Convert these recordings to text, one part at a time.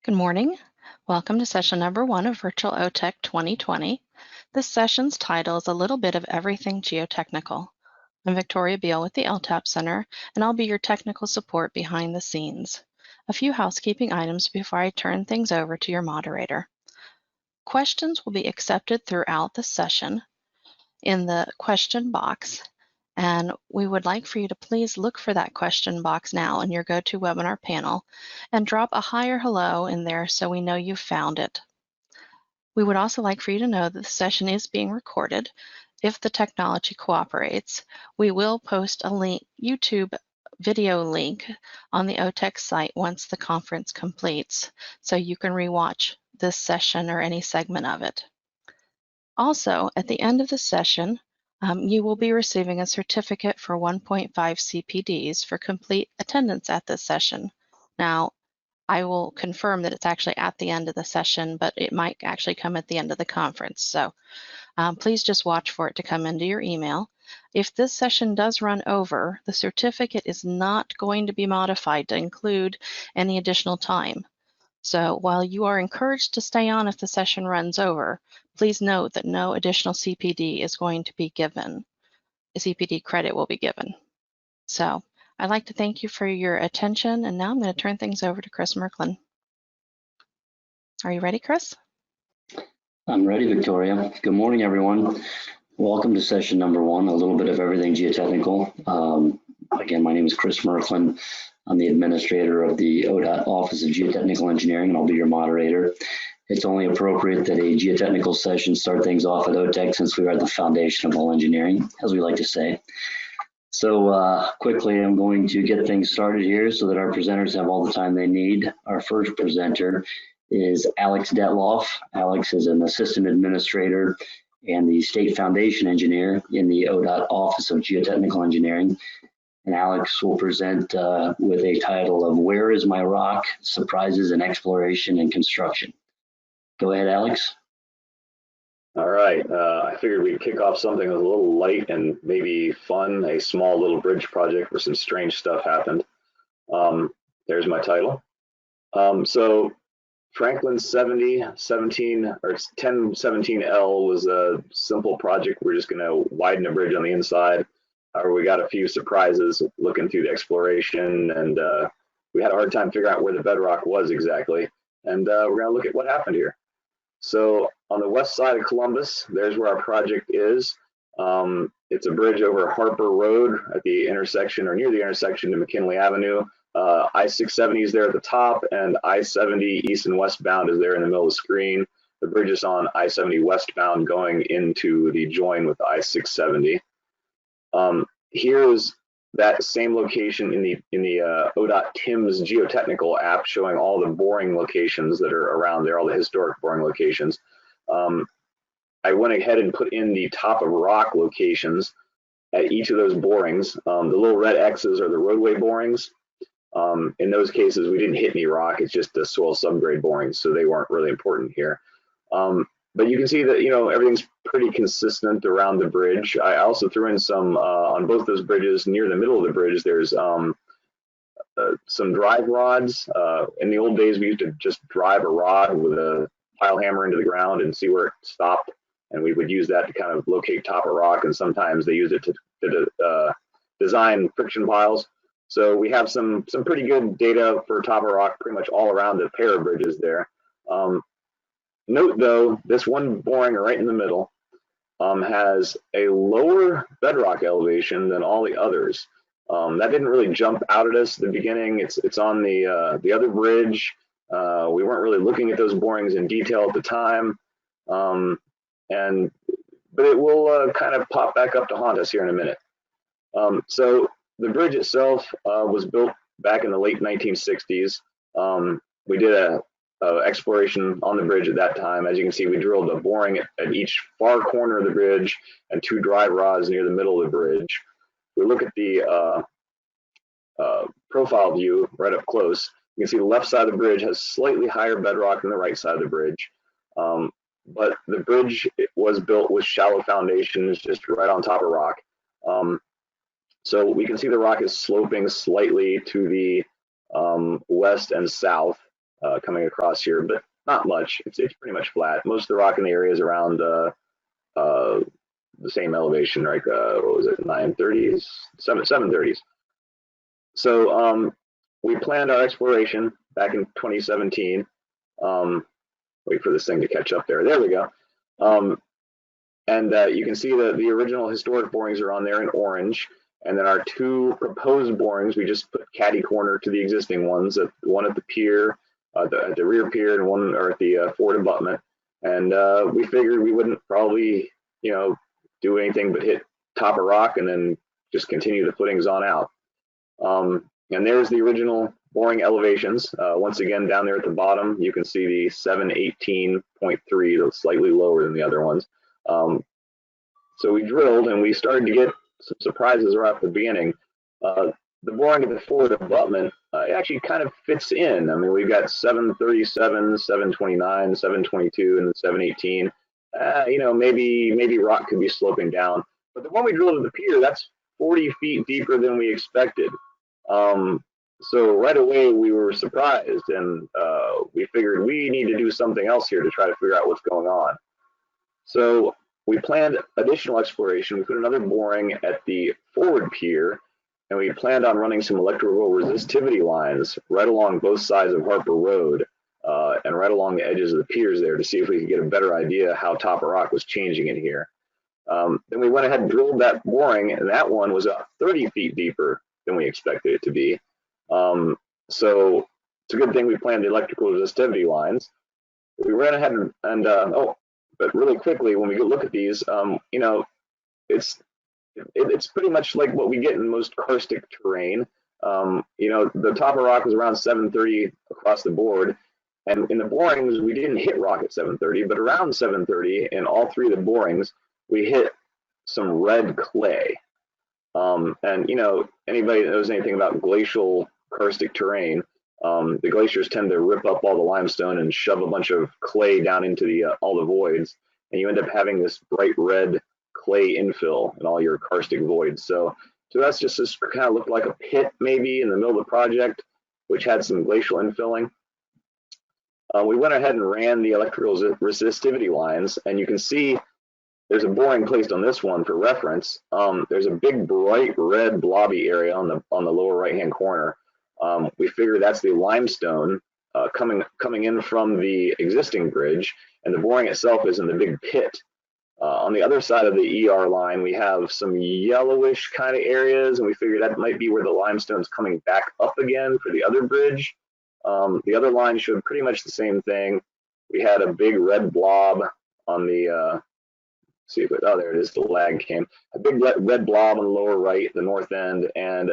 Good morning. Welcome to session number 1 of Virtual OTEC 2020. This session's title is A Little Bit of Everything Geotechnical. I'm Victoria Beal with the LTAP Center, and I'll be your technical support behind the scenes. A few housekeeping items before I turn things over to your moderator. Questions will be accepted throughout the session in the question box, and we would like for you to please look for that question box now in your GoToWebinar panel and drop a hi or hello in there so we know you found it. We would also like for you to know that the session is being recorded. If the technology cooperates, we will post a YouTube video link on the OTEC site once the conference completes, so you can rewatch this session or any segment of it. Also, at the end of the session, you will be receiving a certificate for 1.5 CPDs for complete attendance at this session. Now, I will confirm that it's actually at the end of the session, but it might actually come at the end of the conference. So please just watch for it to come into your email. If this session does run over, the certificate is not going to be modified to include any additional time. So while you are encouraged to stay on if the session runs over, please note that no additional CPD is going to be given. A CPD credit will be given. So I'd like to thank you for your attention, and now I'm going to turn things over to Chris Merklin. Are you ready, Chris? I'm ready, Victoria. Good morning, everyone. Welcome to session number 1, a little bit of everything geotechnical. Again, my name is Chris Merklin. I'm the administrator of the ODOT Office of Geotechnical Engineering, and I'll be your moderator. It's only appropriate that a geotechnical session start things off at OTEC since we are the foundation of all engineering, as we like to say. So quickly, I'm going to get things started here so that our presenters have all the time they need. Our first presenter is Alex Dettloff. Alex is an assistant administrator and the state foundation engineer in the ODOT Office of Geotechnical Engineering. And Alex will present with a title of Where is My Rock? Surprises in Exploration and Construction. Go ahead, Alex. All right, I figured we'd kick off something that was a little light and maybe fun, a small little bridge project where some strange stuff happened. There's my title. So Franklin 1017L was a simple project. We're just gonna widen a bridge on the inside. However, we got a few surprises looking through the exploration, and we had a hard time figuring out where the bedrock was exactly. And we're gonna look at what happened here. So on the west side of Columbus, there's where our project is. It's a bridge over Harper Road at the intersection, or near the intersection to McKinley Avenue. I-670 is there at the top, and I-70 east and westbound is there in the middle of the screen. The bridge is on I-70 westbound going into the join with I-670. Here's that same location in the ODOT TIMS geotechnical app, showing all the boring locations that are around there, all the historic boring locations. I went ahead and put in the top of rock locations at each of those borings. The little red X's are the roadway borings. In those cases, we didn't hit any rock. It's just the soil subgrade borings, so they weren't really important here. But you can see that, everything's pretty consistent around the bridge. I also threw in some, on both those bridges, near the middle of the bridge, there's some drive rods. In the old days, we used to just drive a rod with a pile hammer into the ground and see where it stopped. And we would use that to kind of locate top of rock. And sometimes they use it to design friction piles. So we have some pretty good data for top of rock pretty much all around the pair of bridges there. Note though, this one boring right in the middle has a lower bedrock elevation than all the others. That didn't really jump out at us at the beginning. It's on the other bridge. We weren't really looking at those borings in detail at the time, but it will kind of pop back up to haunt us here in a minute. So the bridge itself was built back in the late 1960s. We did a exploration on the bridge at that time. As you can see, we drilled a boring at each far corner of the bridge and 2 drive rods near the middle of the bridge. We look at the profile view right up close. You can see the left side of the bridge has slightly higher bedrock than the right side of the bridge. But the bridge was built with shallow foundations just right on top of rock. So we can see the rock is sloping slightly to the west and south. coming across here, but not much. It's pretty much flat. Most of the rock in the area is around the same elevation, like what was it, 930s, 730s. So we planned our exploration back in 2017. Wait for this thing to catch up there. There we go. And you can see that the original historic borings are on there in orange. And then our two proposed borings, we just put catty corner to the existing ones, one at the pier, at the rear pier, and one or at the forward abutment. And we figured we wouldn't probably, do anything but hit top of rock and then just continue the footings on out. And there's the original boring elevations. Once again, down there at the bottom, you can see the 718.3, that's slightly lower than the other ones. So we drilled and we started to get some surprises right at the beginning. The boring at the forward abutment it actually kind of fits in. I mean, we've got 737, 729, 722, and 718. Maybe rock could be sloping down. But the one we drilled at the pier, that's 40 feet deeper than we expected. So right away we were surprised, and we figured we need to do something else here to try to figure out what's going on. So we planned additional exploration. We put another boring at the forward pier, and we planned on running some electrical resistivity lines right along both sides of Harper Road and right along the edges of the piers there to see if we could get a better idea how top of rock was changing in here. Then we went ahead and drilled that boring, and that one was about 30 feet deeper than we expected it to be. So it's a good thing we planned the electrical resistivity lines. We ran ahead and but really quickly, when we look at these, it's pretty much like what we get in most karstic terrain. The top of rock was around 730 across the board, and in the borings we didn't hit rock at 730, but around 730 in all three of the borings we hit some red clay. And anybody that knows anything about glacial karstic terrain, the glaciers tend to rip up all the limestone and shove a bunch of clay down into all the voids, and you end up having this bright red clay infill in all your karstic voids. So that's just this kind of looked like a pit maybe in the middle of the project, which had some glacial infilling. We went ahead and ran the electrical resistivity lines, and you can see there's a boring placed on this one for reference. There's a big bright red blobby area on the lower right hand corner. We figure that's the limestone coming in from the existing bridge, and the boring itself is in the big pit. On the other side of the ER line, we have some yellowish kind of areas, and we figured that might be where the limestone's coming back up again for the other bridge. The other line showed pretty much the same thing. We had a big red blob on the there it is, the lag came. A big red blob on the lower right, the north end, and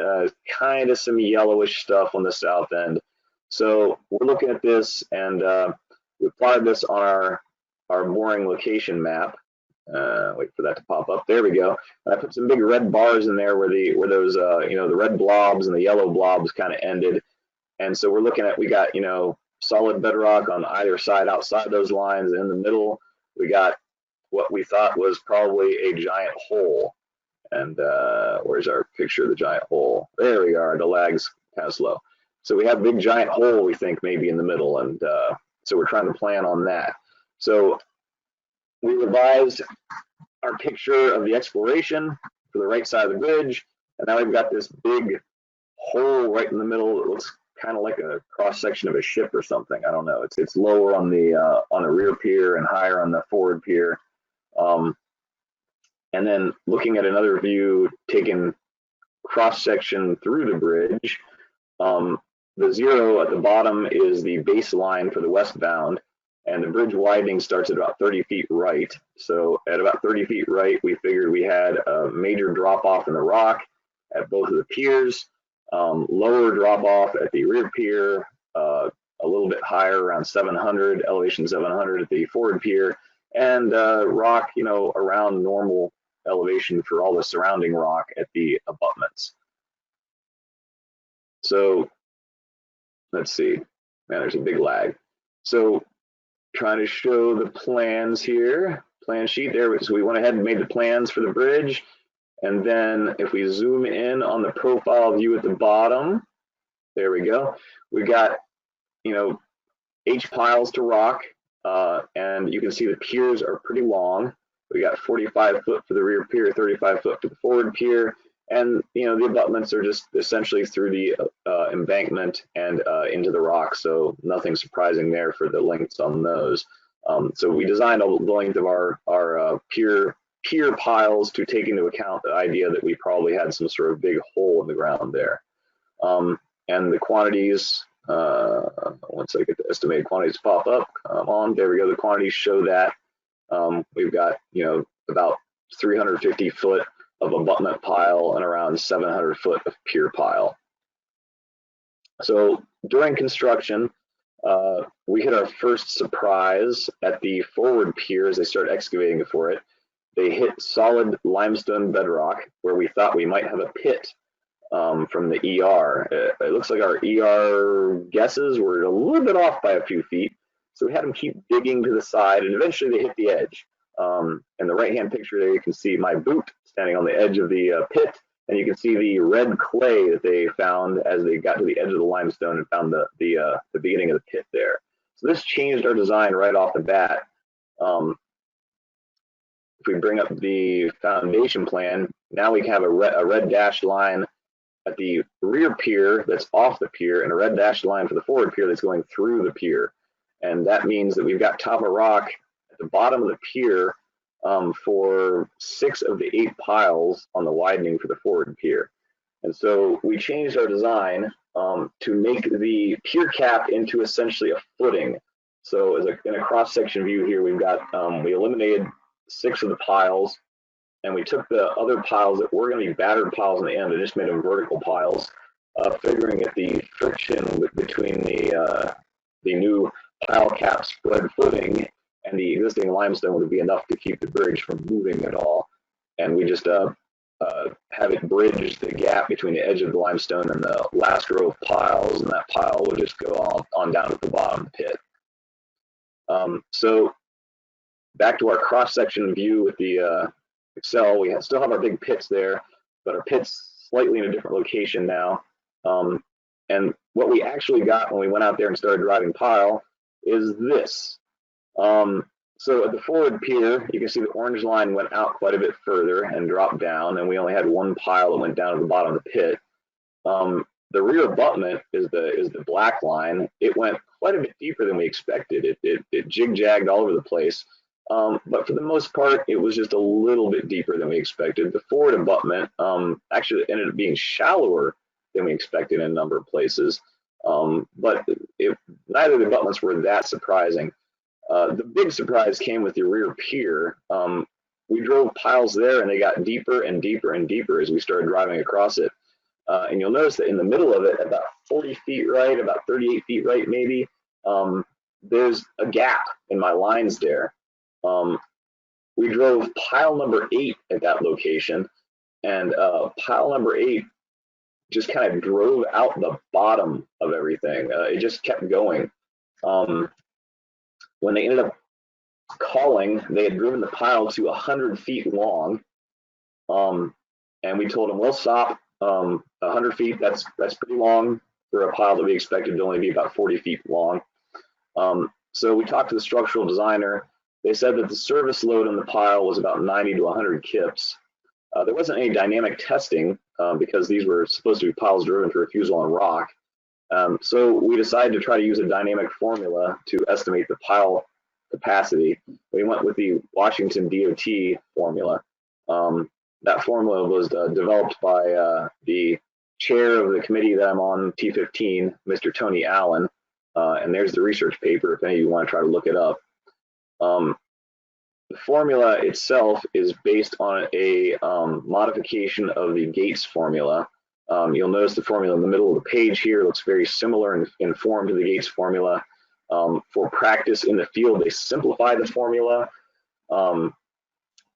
kind of some yellowish stuff on the south end. So we're looking at this, and we plotted this on our boring location map. Wait for that to pop up. There we go. And I put some big red bars in there where those the red blobs and the yellow blobs kind of ended. And so we're looking at, we got solid bedrock on either side outside those lines. In the middle, we got what we thought was probably a giant hole. And where's our picture of the giant hole? There we are. The lag's kind of slow. So we have a big giant hole, we think, maybe in the middle. And so we're trying to plan on that. So we revised our picture of the exploration for the right side of the bridge. And now we've got this big hole right in the middle. It looks kind of like a cross section of a ship or something. I don't know. It's lower on the rear pier and higher on the forward pier. And then looking at another view, taking cross section through the bridge, the zero at the bottom is the baseline for the westbound, and the bridge widening starts at about 30 feet right. So at about 30 feet right, we figured we had a major drop off in the rock at both of the piers, lower drop off at the rear pier, a little bit higher around 700, elevation 700 at the forward pier, and rock, around normal elevation for all the surrounding rock at the abutments. So let's see, man, there's a big lag. So trying to show the plans here, plan sheet there. So we went ahead and made the plans for the bridge. And then if we zoom in on the profile view at the bottom, there we go. We got, H piles to rock, and you can see the piers are pretty long. We got 45 foot for the rear pier, 35 foot for the forward pier, and the abutments are just essentially through the embankment and into the rock, so nothing surprising there for the lengths on those. So we designed the length of our pier piles to take into account the idea that we probably had some sort of big hole in the ground there. And the quantities, once I get the estimated quantities pop up, come on, there we go. The quantities show that we've got, about 350 foot of abutment pile and around 700 foot of pier pile. So during construction, we hit our first surprise at the forward pier as they started excavating for it. They hit solid limestone bedrock where we thought we might have a pit from the ER. It looks like our ER guesses were a little bit off by a few feet. So we had them keep digging to the side, and eventually they hit the edge. In the right-hand picture there, you can see my boot standing on the edge of the pit, and you can see the red clay that they found as they got to the edge of the limestone and found the beginning of the pit there. So this changed our design right off the bat. If we bring up the foundation plan, now we have a red dashed line at the rear pier that's off the pier, and a red dashed line for the forward pier that's going through the pier. And that means that we've got top of rock at the bottom of the pier for 6 of the 8 piles on the widening for the forward pier. And so we changed our design to make the pier cap into essentially a footing. So in a cross-section view here, we've got, we eliminated 6 of the piles, and we took the other piles that were going to be battered piles in the end and just made them vertical piles, figuring that the friction between the new pile cap spread footing and the existing limestone would be enough to keep the bridge from moving at all. And we just have it bridge the gap between the edge of the limestone and the last row of piles, and that pile will just go on down to the bottom of the pit. So back to our cross-section view with the Excel, we still have our big pits there, but our pit's slightly in a different location now. And what we actually got when we went out there and started driving pile is this. So at the forward pier, you can see the orange line went out quite a bit further and dropped down, and we only had one pile that went down to the bottom of the pit. The rear abutment is the black line. It went quite a bit deeper than we expected. It jig-jagged all over the place. But for the most part, it was just a little bit deeper than we expected. The forward abutment actually ended up being shallower than we expected in a number of places. But neither of the abutments were that surprising. The big surprise came with the rear pier. We drove piles there, and they got deeper and deeper and deeper as we started driving across it. And you'll notice that in the middle of it, about 40 feet right, about 38 feet right maybe, there's a gap in my lines there. We drove pile number 8 at that location, and pile number 8 just kind of drove out the bottom of everything. It just kept going. When they ended up calling, they had driven the pile to 100 feet long, and we told them, we'll stop. 100 feet, that's pretty long for a pile that we expected to only be about 40 feet long. So we talked to the structural designer. They said that the service load on the pile was about 90 to 100 kips. There wasn't any dynamic testing because these were supposed to be piles driven to refusal on rock. So we decided to try to use a dynamic formula to estimate the pile capacity. We went with the Washington DOT formula. That formula was developed by the chair of the committee that I'm on, T15, Mr. Tony Allen. And there's the research paper if any of you want to try to look it up. The formula itself is based on a modification of the Gates formula. You'll notice the formula in the middle of the page here looks very similar in form to the Gates formula. For practice in the field, they simplify the formula,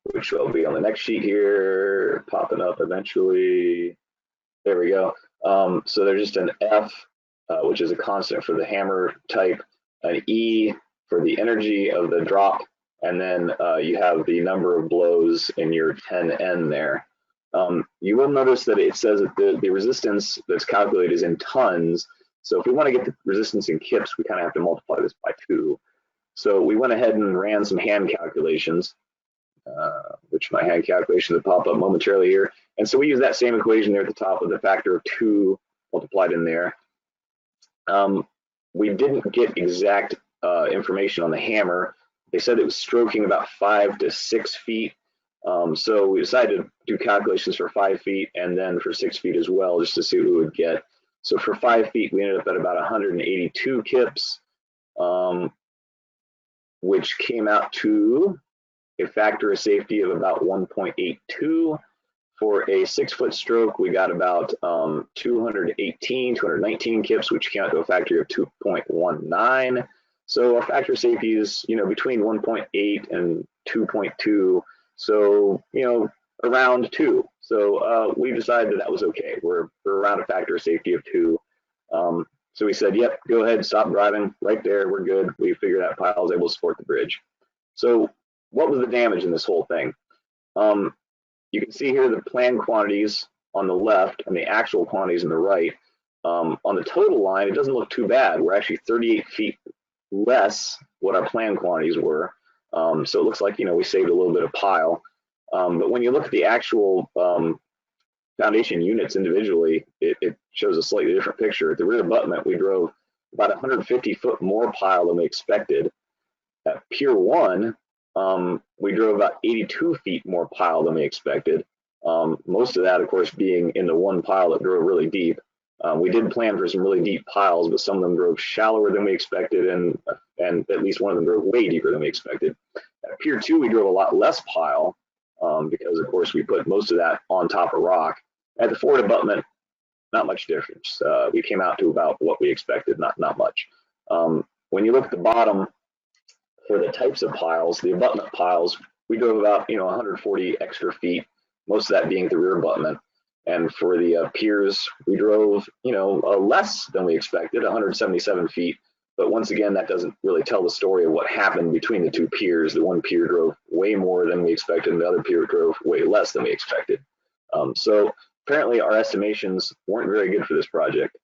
which will be on the next sheet here, popping up eventually. There we go. So there's just an F, which is a constant for the hammer type, an E for the energy of the drop, and then you have the number of blows in your 10N there. You will notice that it says that the resistance that's calculated is in tons, So if we want to get the resistance in kips, we kind of have to multiply this by 2. So we went ahead and ran some hand calculations, which my hand calculation will pop up momentarily here. And so we use that same equation there at the top with a factor of 2 multiplied in there. We didn't get exact information on the hammer. They said it was stroking about 5 to 6 feet. So we decided to do calculations for 5 feet and then for 6 feet as well, just to see what we would get. So for 5 feet, we ended up at about 182 kips, which came out to a factor of safety of about 1.82. For a 6-foot stroke, we got about 219 kips, which came out to a factor of 2.19. So our factor of safety is, between 1.8 and 2.2. So, around 2. So we decided that was okay. We're around a factor of safety of 2. So we said, yep, go ahead, stop driving right there. We're good. We figured out pile is able to support the bridge. So what was the damage in this whole thing? You can see here the planned quantities on the left and the actual quantities on the right. On the total line, it doesn't look too bad. We're actually 38 feet less what our planned quantities were. So it looks like, we saved a little bit of pile. But when you look at the actual foundation units individually, it shows a slightly different picture. At the rear abutment, we drove about 150 foot more pile than we expected. At Pier 1, we drove about 82 feet more pile than we expected. Most of that, of course, being in the one pile that drove really deep. We did plan for some really deep piles, but some of them drove shallower than we expected, and at least one of them drove way deeper than we expected. At Pier 2, we drove a lot less pile because, of course, we put most of that on top of rock. At the forward abutment, not much difference. We came out to about what we expected, not much. When you look at the bottom, for the types of piles, the abutment piles, we drove about 140 extra feet, most of that being the rear abutment. And for the piers, we drove less than we expected, 177 feet. But once again, that doesn't really tell the story of what happened between the two piers. The one pier drove way more than we expected, and the other pier drove way less than we expected. So apparently, our estimations weren't very good for this project.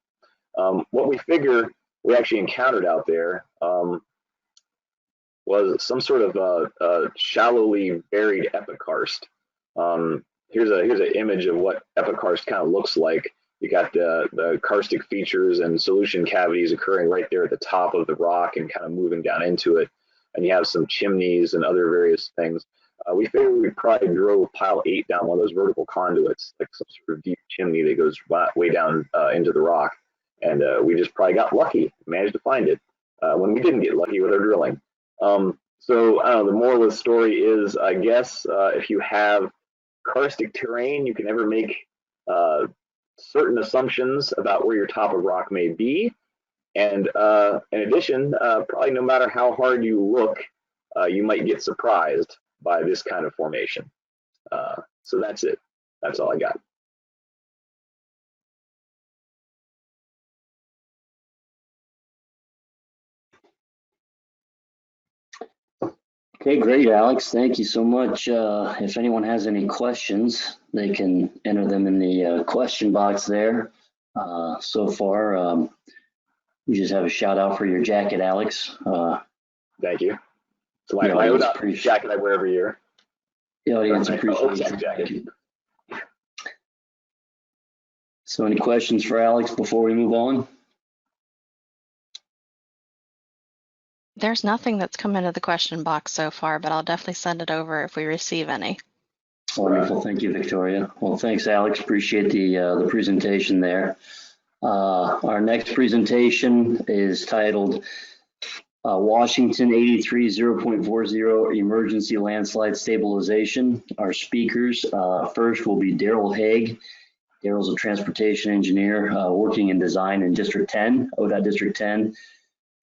What we figure we actually encountered out there was some sort of shallowly buried epikarst. Here's an image of what epikarst kind of looks like. You got the karstic features and solution cavities occurring right there at the top of the rock and kind of moving down into it. And you have some chimneys and other various things. We figured we probably drove pile 8 down one of those vertical conduits, like some sort of deep chimney that goes way down into the rock. And we just probably got lucky, managed to find it when we didn't get lucky with our drilling. So I don't know, the moral of the story is, I guess, if you have karstic terrain, you can never make certain assumptions about where your top of rock may be. And in addition, probably no matter how hard you look, you might get surprised by this kind of formation. So that's it. That's all I got. Okay, great, Alex. Thank you so much. If anyone has any questions, they can enter them in the question box there. So far, we just have a shout out for your jacket, Alex. Thank you. It's my ODOT jacket I wear every year. The audience appreciates OTEC jacket. it. So any questions for Alex before we move on? There's nothing that's come into the question box so far, but I'll definitely send it over if we receive any. Wonderful. Thank you, Victoria. Well, thanks, Alex. Appreciate the presentation there. Our next presentation is titled Washington 83 0.40 Emergency Landslide Stabilization. Our speakers first will be Daryl Haig. Daryl's a transportation engineer working in design in District 10, ODOT District 10.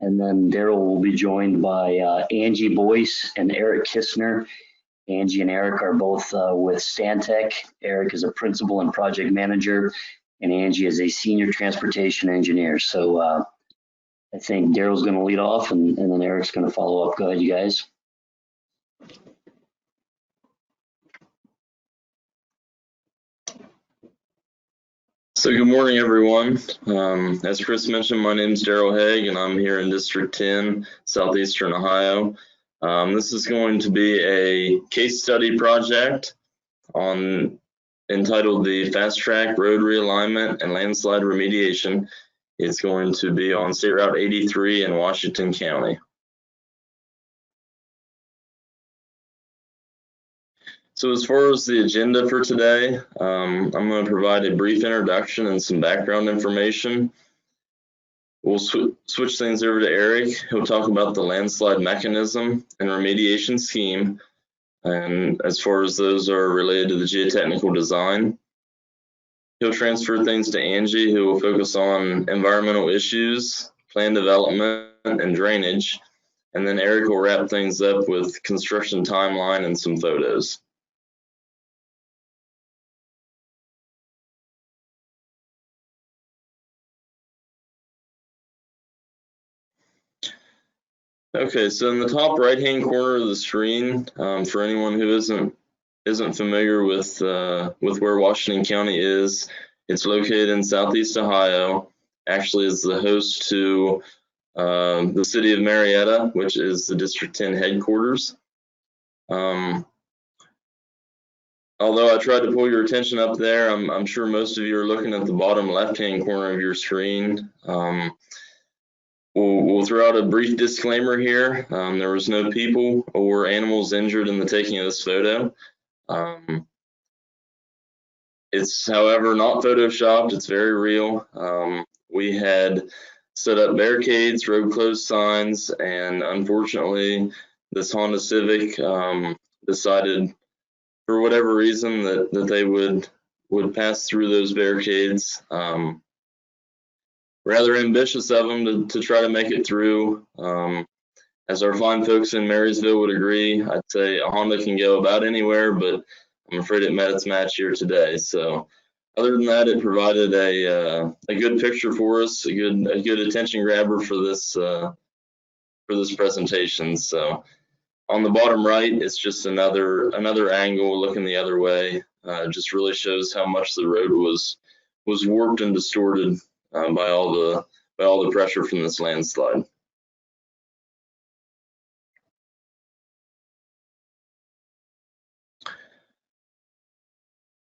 And then Daryl will be joined by Angie Boyce and Eric Kistner. Angie and Eric are both with Stantec. Eric is a principal and project manager, and Angie is a senior transportation engineer. So I think Daryl's going to lead off, and then Eric's going to follow up. Go ahead, you guys. So good morning, everyone. As Chris mentioned, my name is Daryl Haig, and I'm here in District 10, Southeastern Ohio. This is going to be a case study project entitled the Fast Track Road Realignment and Landslide Remediation. It's going to be on State Route 83 in Washington County. So as far as the agenda for today, I'm going to provide a brief introduction and some background information. We'll switch things over to Eric. He'll talk about the landslide mechanism and remediation scheme, and as far as those are related to the geotechnical design. He'll transfer things to Angie, who will focus on environmental issues, plan development, and drainage. And then Eric will wrap things up with construction timeline and some photos. Okay, so in the top right-hand corner of the screen, for anyone who isn't familiar with where Washington County is, it's located in Southeast Ohio. Actually, is the host to the city of Marietta, which is the District 10 headquarters. Although I tried to pull your attention up there, I'm sure most of you are looking at the bottom left-hand corner of your screen. We'll throw out a brief disclaimer here. There was no people or animals injured in the taking of this photo. It's, however, not photoshopped. It's very real. We had set up barricades, road closed signs, and unfortunately, this Honda Civic decided, for whatever reason, that they would pass through those barricades. Rather ambitious of them to try to make it through. As our fine folks in Marysville would agree, I'd say a Honda can go about anywhere, but I'm afraid it met its match here today. So other than that, it provided a good picture for us, a good attention grabber for this presentation. So on the bottom right, it's just another angle looking the other way. Just really shows how much the road was warped and distorted by all the pressure from this landslide.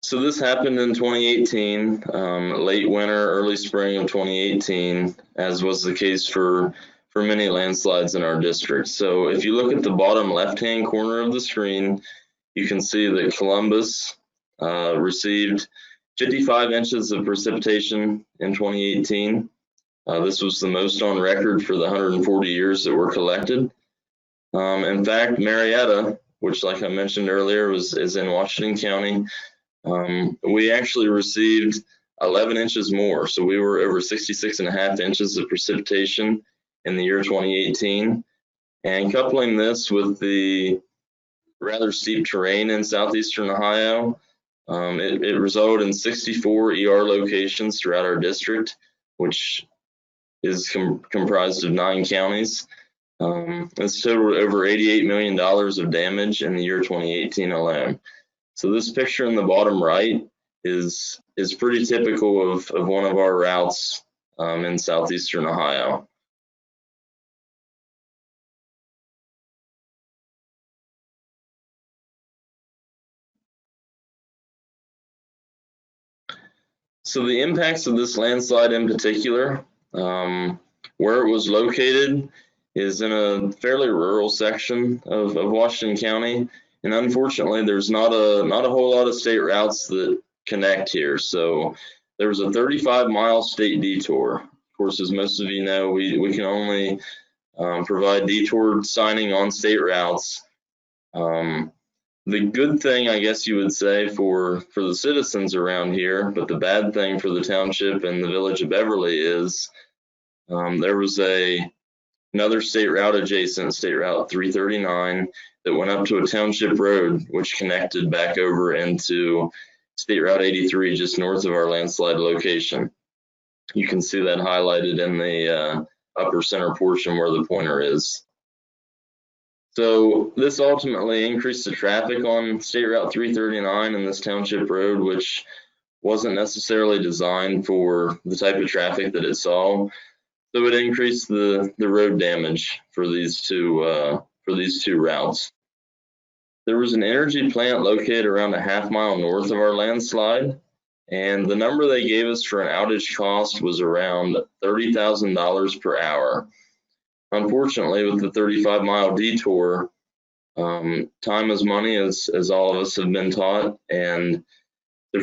So this happened in 2018, late winter, early spring of 2018, as was the case for many landslides in our district. So if you look at the bottom left-hand corner of the screen, you can see that Columbus received 55 inches of precipitation in 2018. This was the most on record for the 140 years that were collected. In fact, Marietta, which, like I mentioned earlier, is in Washington County, we actually received 11 inches more. So we were over 66.5 inches of precipitation in the year 2018. And coupling this with the rather steep terrain in southeastern Ohio, it resulted in 64 ER locations throughout our district, which is comprised of 9 counties. It's totaled over $88 million of damage in the year 2018 alone. So this picture in the bottom right is pretty typical of one of our routes in southeastern Ohio. So the impacts of this landslide in particular, where it was located is in a fairly rural section of Washington County. And unfortunately, there's not a whole lot of state routes that connect here. So there was a 35-mile state detour. Of course, as most of you know, we can only provide detour signing on state routes. The good thing, I guess you would say, for the citizens around here, but the bad thing for the township and the village of Beverly is there was another state route adjacent, State Route 339, that went up to a township road, which connected back over into State Route 83, just north of our landslide location. You can see that highlighted in the upper center portion where the pointer is. So this ultimately increased the traffic on State Route 339 and this township road, which wasn't necessarily designed for the type of traffic that it saw, so it increased the road damage for these two routes. There was an energy plant located around a half-mile north of our landslide, and the number they gave us for an outage cost was around $30,000 per hour. Unfortunately, with the 35-mile detour, time is money, as all of us have been taught, and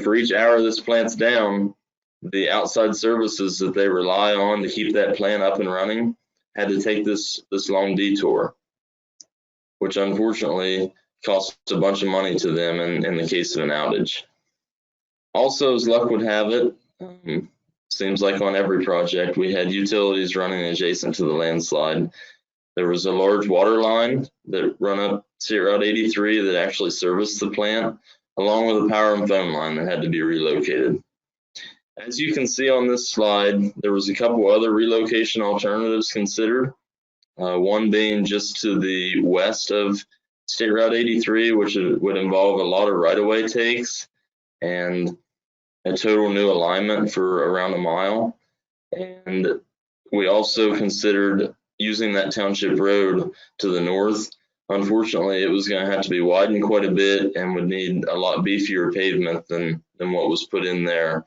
for each hour this plant's down, the outside services that they rely on to keep that plant up and running had to take this long detour, which unfortunately costs a bunch of money to them in the case of an outage. Also, as luck would have it, seems like on every project, we had utilities running adjacent to the landslide. There was a large water line that run up State Route 83 that actually serviced the plant, along with a power and phone line that had to be relocated. As you can see on this slide, there was a couple other relocation alternatives considered, one being just to the west of State Route 83, which would involve a lot of right-of-way takes and a total new alignment for around a mile. And we also considered using that township road to the north. Unfortunately, it was going to have to be widened quite a bit and would need a lot beefier pavement than what was put in there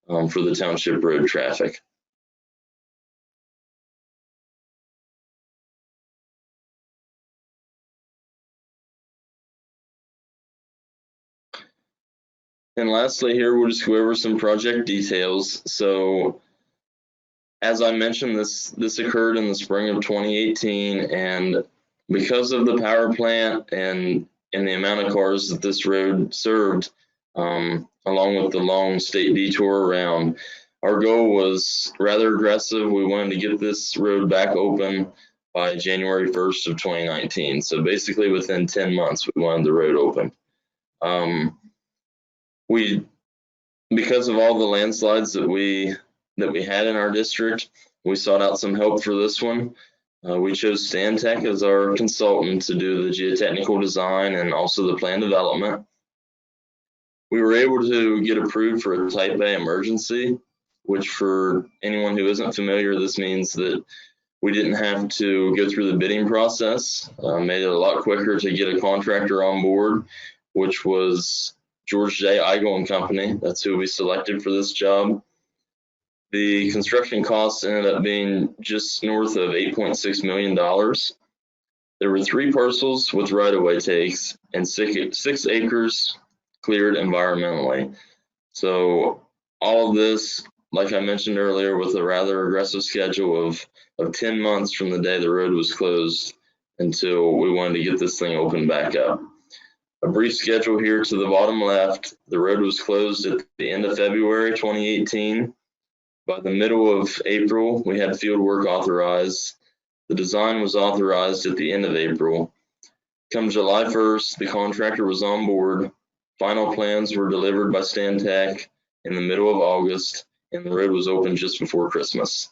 for the township road traffic. And lastly here, we'll just go over some project details. So as I mentioned, this occurred in the spring of 2018, and because of the power plant and the amount of cars that this road served, along with the long state detour around, our goal was rather aggressive. We wanted to get this road back open by January 1st of 2019. So basically within 10 months, we wanted the road open. Because of all the landslides that we had in our district, we sought out some help for this one. We chose Stantec as our consultant to do the geotechnical design and also the plan development. We were able to get approved for a type A emergency, which for anyone who isn't familiar, this means that we didn't have to go through the bidding process, made it a lot quicker to get a contractor on board, which was George J. Eigel and Company. That's who we selected for this job. The construction costs ended up being just north of $8.6 million. There were 3 parcels with right-of-way takes and 6 acres cleared environmentally. So all of this, like I mentioned earlier, with a rather aggressive schedule of 10 months from the day the road was closed until we wanted to get this thing opened back up. A brief schedule here to the bottom left. The road was closed at the end of February 2018. By the middle of April, we had field work authorized. The design was authorized at the end of April. Come July 1st, the contractor was on board. Final plans were delivered by Stantec in the middle of August, and the road was open just before Christmas.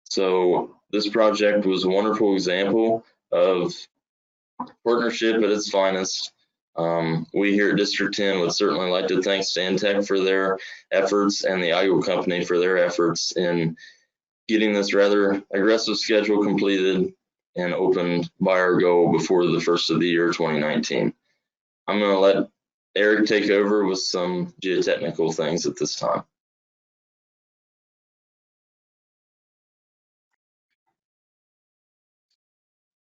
So this project was a wonderful example of partnership at its finest. We here at District 10 would certainly like to thank Stantec for their efforts and the Eigel Company for their efforts in getting this rather aggressive schedule completed and opened by our goal before the first of the year 2019. I'm going to let Eric take over with some geotechnical things at this time.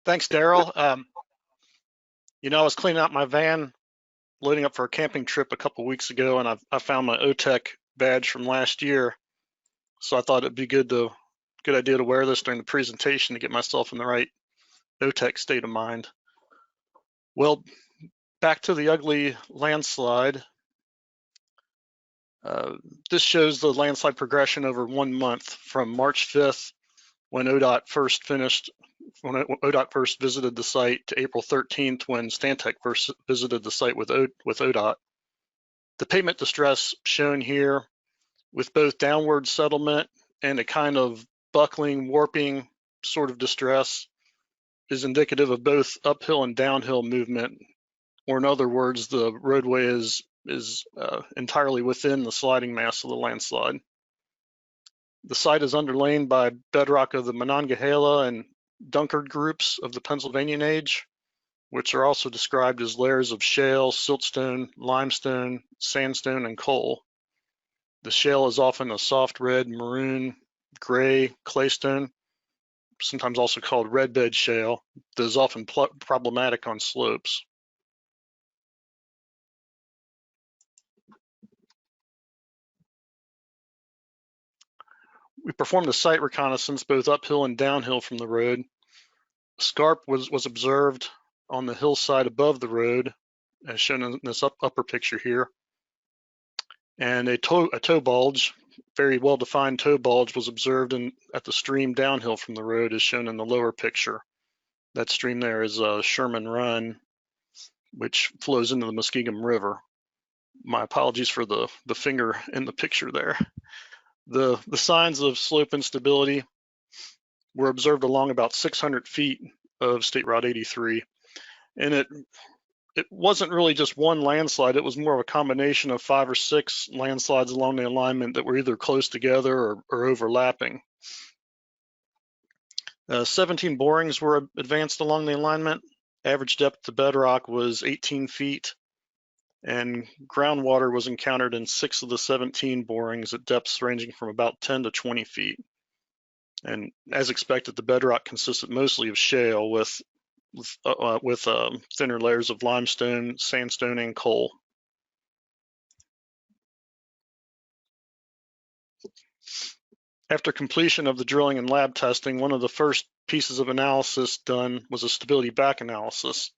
Thanks, Daryl. You know, I was cleaning out my van, loading up for a camping trip a couple weeks ago, and I found my OTEC badge from last year. So I thought it'd be good idea to wear this during the presentation to get myself in the right OTEC state of mind. Well, back to the ugly landslide. This shows the landslide progression over 1 month from March 5th, when ODOT first visited the site, to April 13th, when Stantec first visited the site with ODOT. The pavement distress shown here, with both downward settlement and a kind of buckling, warping sort of distress, is indicative of both uphill and downhill movement, or in other words, the roadway is is entirely within the sliding mass of the landslide. The site is underlain by bedrock of the Monongahela and Dunkard groups of the Pennsylvanian Age, which are also described as layers of shale, siltstone, limestone, sandstone, and coal. The shale is often a soft red, maroon, gray claystone, sometimes also called red bed shale, that is often problematic on slopes. We performed a site reconnaissance both uphill and downhill from the road. Scarp was observed on the hillside above the road, as shown in this upper picture here. And a toe bulge, very well-defined toe bulge, was observed at the stream downhill from the road, as shown in the lower picture. That stream there is Sherman Run, which flows into the Muskingum River. My apologies for the finger in the picture there. The signs of slope instability were observed along about 600 feet of State Route 83. And it wasn't really just one landslide, it was more of a combination of 5 or 6 landslides along the alignment that were either close together or overlapping. 17 borings were advanced along the alignment. Average depth to bedrock was 18 feet, and groundwater was encountered in 6 of the 17 borings at depths ranging from about 10 to 20 feet. And as expected, the bedrock consisted mostly of shale with thinner layers of limestone, sandstone, and coal. After completion of the drilling and lab testing, one of the first pieces of analysis done was a stability back analysis.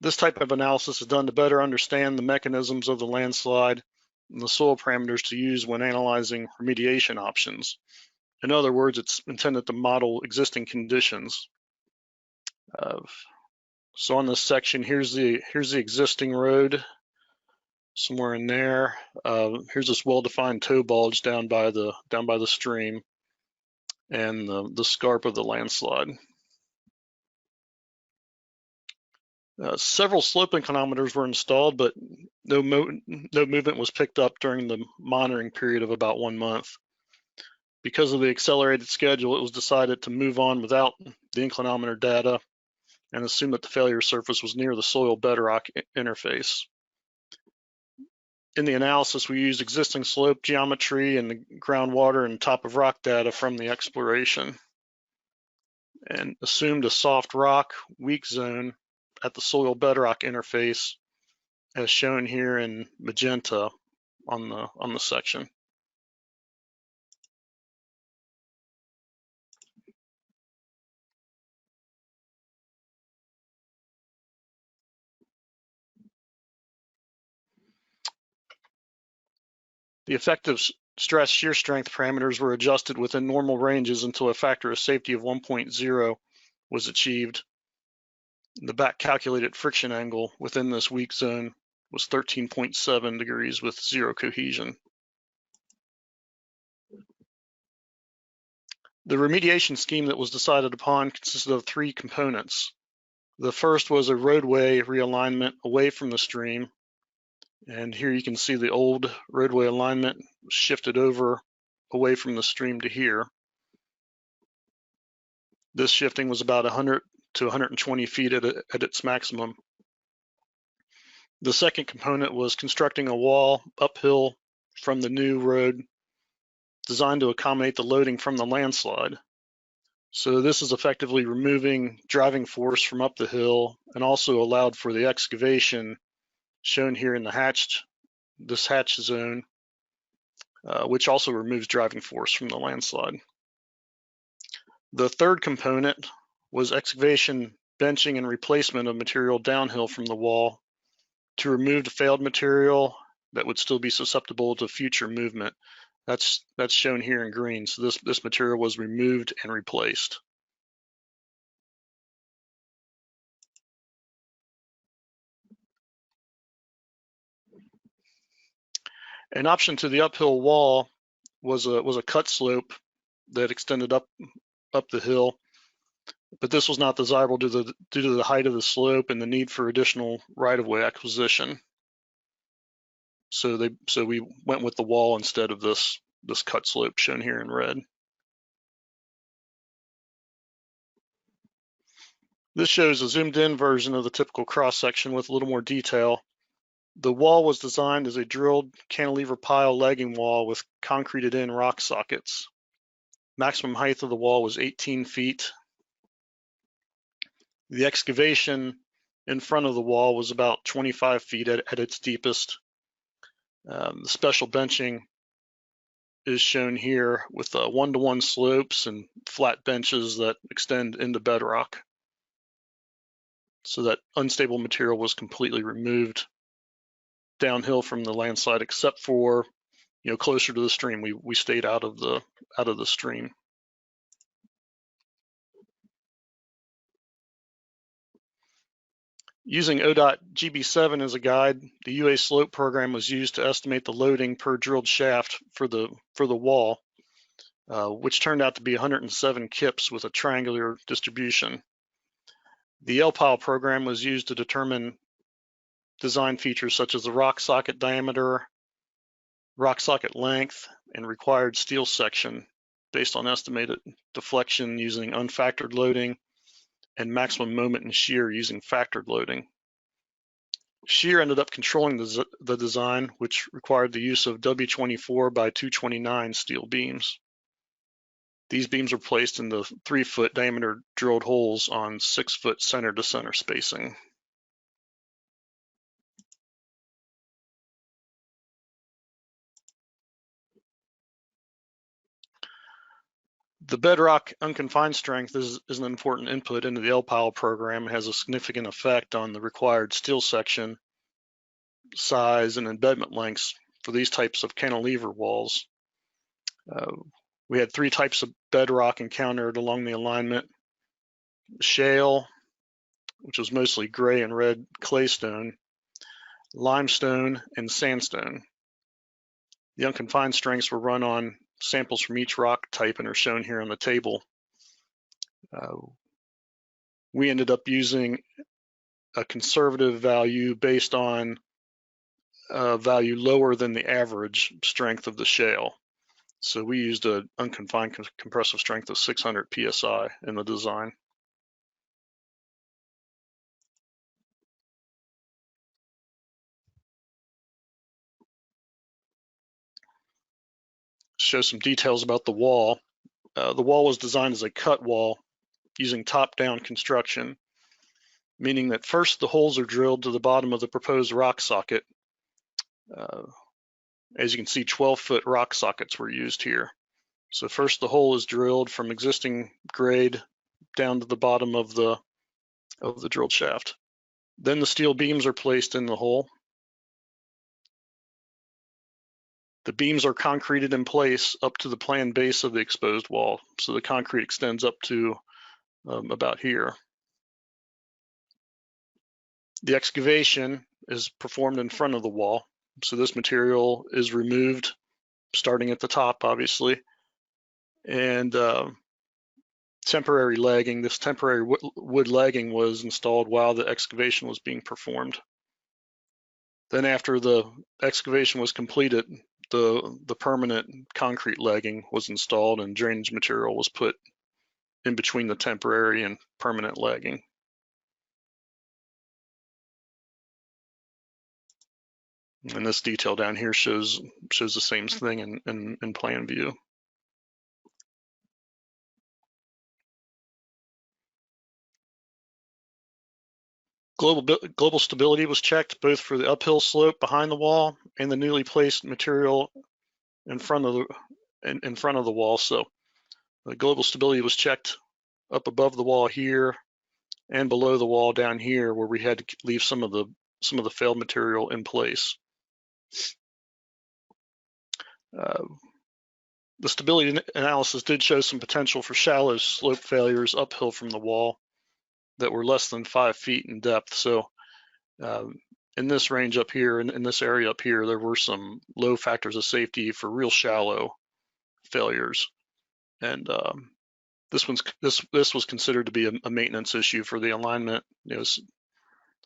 This type of analysis is done to better understand the mechanisms of the landslide and the soil parameters to use when analyzing remediation options. In other words, it's intended to model existing conditions. So on this section, here's the existing road, somewhere in there. Here's this well-defined toe bulge down by the stream, and the scarp of the landslide. Several slope inclinometers were installed, but no movement was picked up during the monitoring period of about 1 month. Because of the accelerated schedule, it was decided to move on without the inclinometer data and assume that the failure surface was near the soil bedrock interface. In the analysis, we used existing slope geometry and the groundwater and top of rock data from the exploration, and assumed a soft rock weak zone at the soil bedrock interface, as shown here in magenta on the section. The effective stress shear strength parameters were adjusted within normal ranges until a factor of safety of 1.0 was achieved. The back calculated friction angle within this weak zone was 13.7 degrees with 0 cohesion. The remediation scheme that was decided upon consisted of 3 components. The first was a roadway realignment away from the stream. And here you can see the old roadway alignment shifted over away from the stream to here. This shifting was about 100 to 120 feet at its maximum. The second component was constructing a wall uphill from the new road designed to accommodate the loading from the landslide. So this is effectively removing driving force from up the hill and also allowed for the excavation shown here in this hatch zone, which also removes driving force from the landslide. The third component was excavation, benching, and replacement of material downhill from the wall to remove the failed material that would still be susceptible to future movement. That's shown here in green. So this material was removed and replaced. An option to the uphill wall was a cut slope that extended up the hill, but this was not desirable due to the height of the slope and the need for additional right-of-way acquisition. So we went with the wall instead of this cut slope shown here in red. This shows a zoomed in version of the typical cross section with a little more detail. The wall was designed as a drilled cantilever pile legging wall with concreted in rock sockets. Maximum height of the wall was 18 feet. The excavation in front of the wall was about 25 feet at its deepest. The special benching is shown here with one-to-one slopes and flat benches that extend into bedrock. So that unstable material was completely removed downhill from the landslide, except for, closer to the stream. We stayed out of the stream. Using ODOT GB7 as a guide, the UA slope program was used to estimate the loading per drilled shaft for the wall, which turned out to be 107 kips with a triangular distribution. The LPIL program was used to determine design features such as the rock socket diameter, rock socket length, and required steel section based on estimated deflection using unfactored loading and maximum moment in shear using factored loading. Shear ended up controlling the design, which required the use of W24 by 229 steel beams. These beams were placed in the 3-foot diameter drilled holes on 6-foot center to center spacing. The bedrock unconfined strength is an important input into the LPIL program. It has a significant effect on the required steel section, size, and embedment lengths for these types of cantilever walls. We had 3 types of bedrock encountered along the alignment: shale, which was mostly gray and red claystone, limestone, and sandstone. The unconfined strengths were run on samples from each rock type and are shown here on the table. We ended up using a conservative value based on a value lower than the average strength of the shale. So we used an unconfined compressive strength of 600 PSI in the design. Show some details about the wall. The wall was designed as a cut wall using top-down construction, meaning that first the holes are drilled to the bottom of the proposed rock socket. As you can see, 12-foot rock sockets were used here. So first the hole is drilled from existing grade down to the bottom of the drilled shaft. Then the steel beams are placed in the hole. The beams are concreted in place up to the planned base of the exposed wall. So the concrete extends up to about here. The excavation is performed in front of the wall. So this material is removed starting at the top, obviously. And temporary legging, this temporary wood legging was installed while the excavation was being performed. Then after the excavation was completed, the permanent concrete legging was installed and drainage material was put in between the temporary and permanent legging. And this detail down here shows the same thing in plan view. Global stability was checked both for the uphill slope behind the wall and the newly placed material in front of the wall. So the global stability was checked up above the wall here and below the wall down here, where we had to leave some of the failed material in place. The stability analysis did show some potential for shallow slope failures uphill from the wall that were less than 5 feet in depth. So in this range up here, in this area up here, there were some low factors of safety for real shallow failures. And this was considered to be a maintenance issue for the alignment.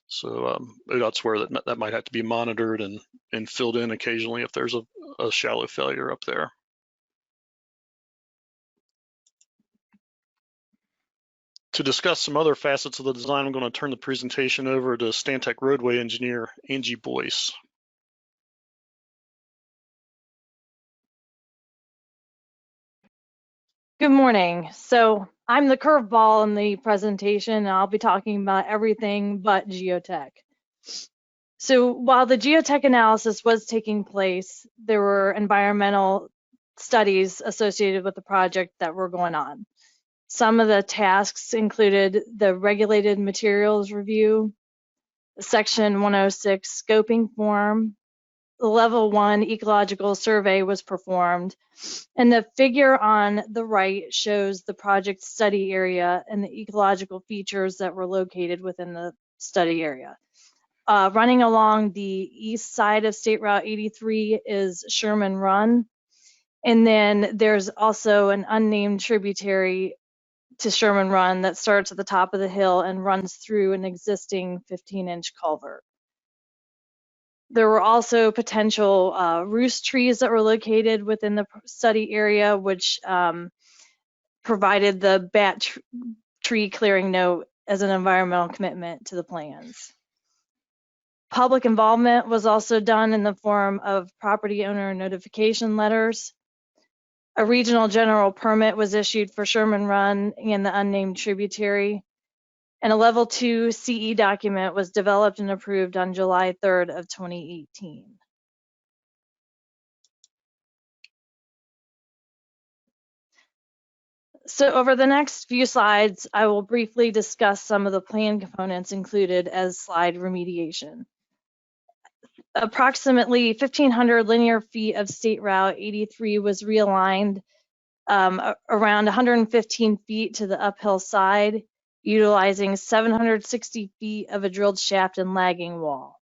So ODOT's aware that that might have to be monitored and filled in occasionally if there's a shallow failure up there. To discuss some other facets of the design, I'm going to turn the presentation over to Stantec roadway engineer, Angie Boyce. Good morning. So I'm the curveball in the presentation, and I'll be talking about everything but geotech. So while the geotech analysis was taking place, there were environmental studies associated with the project that were going on. Some of the tasks included the regulated materials review, the section 106 scoping form, the level 1 ecological survey was performed, and the figure on the right shows the project study area and the ecological features that were located within the study area. Running along the east side of State Route 83 is Sherman Run, and then there's also an unnamed tributary to Sherman Run that starts at the top of the hill and runs through an existing 15-inch culvert. There were also potential roost trees that were located within the study area, which provided the bat tree clearing note as an environmental commitment to the plans. Public involvement was also done in the form of property owner notification letters. A regional general permit was issued for Sherman Run and the unnamed tributary. And a level 2 CE document was developed and approved on July 3rd of 2018. So over the next few slides, I will briefly discuss some of the plan components included as slide remediation. Approximately 1,500 linear feet of State Route 83 was realigned around 115 feet to the uphill side, utilizing 760 feet of a drilled shaft and lagging wall.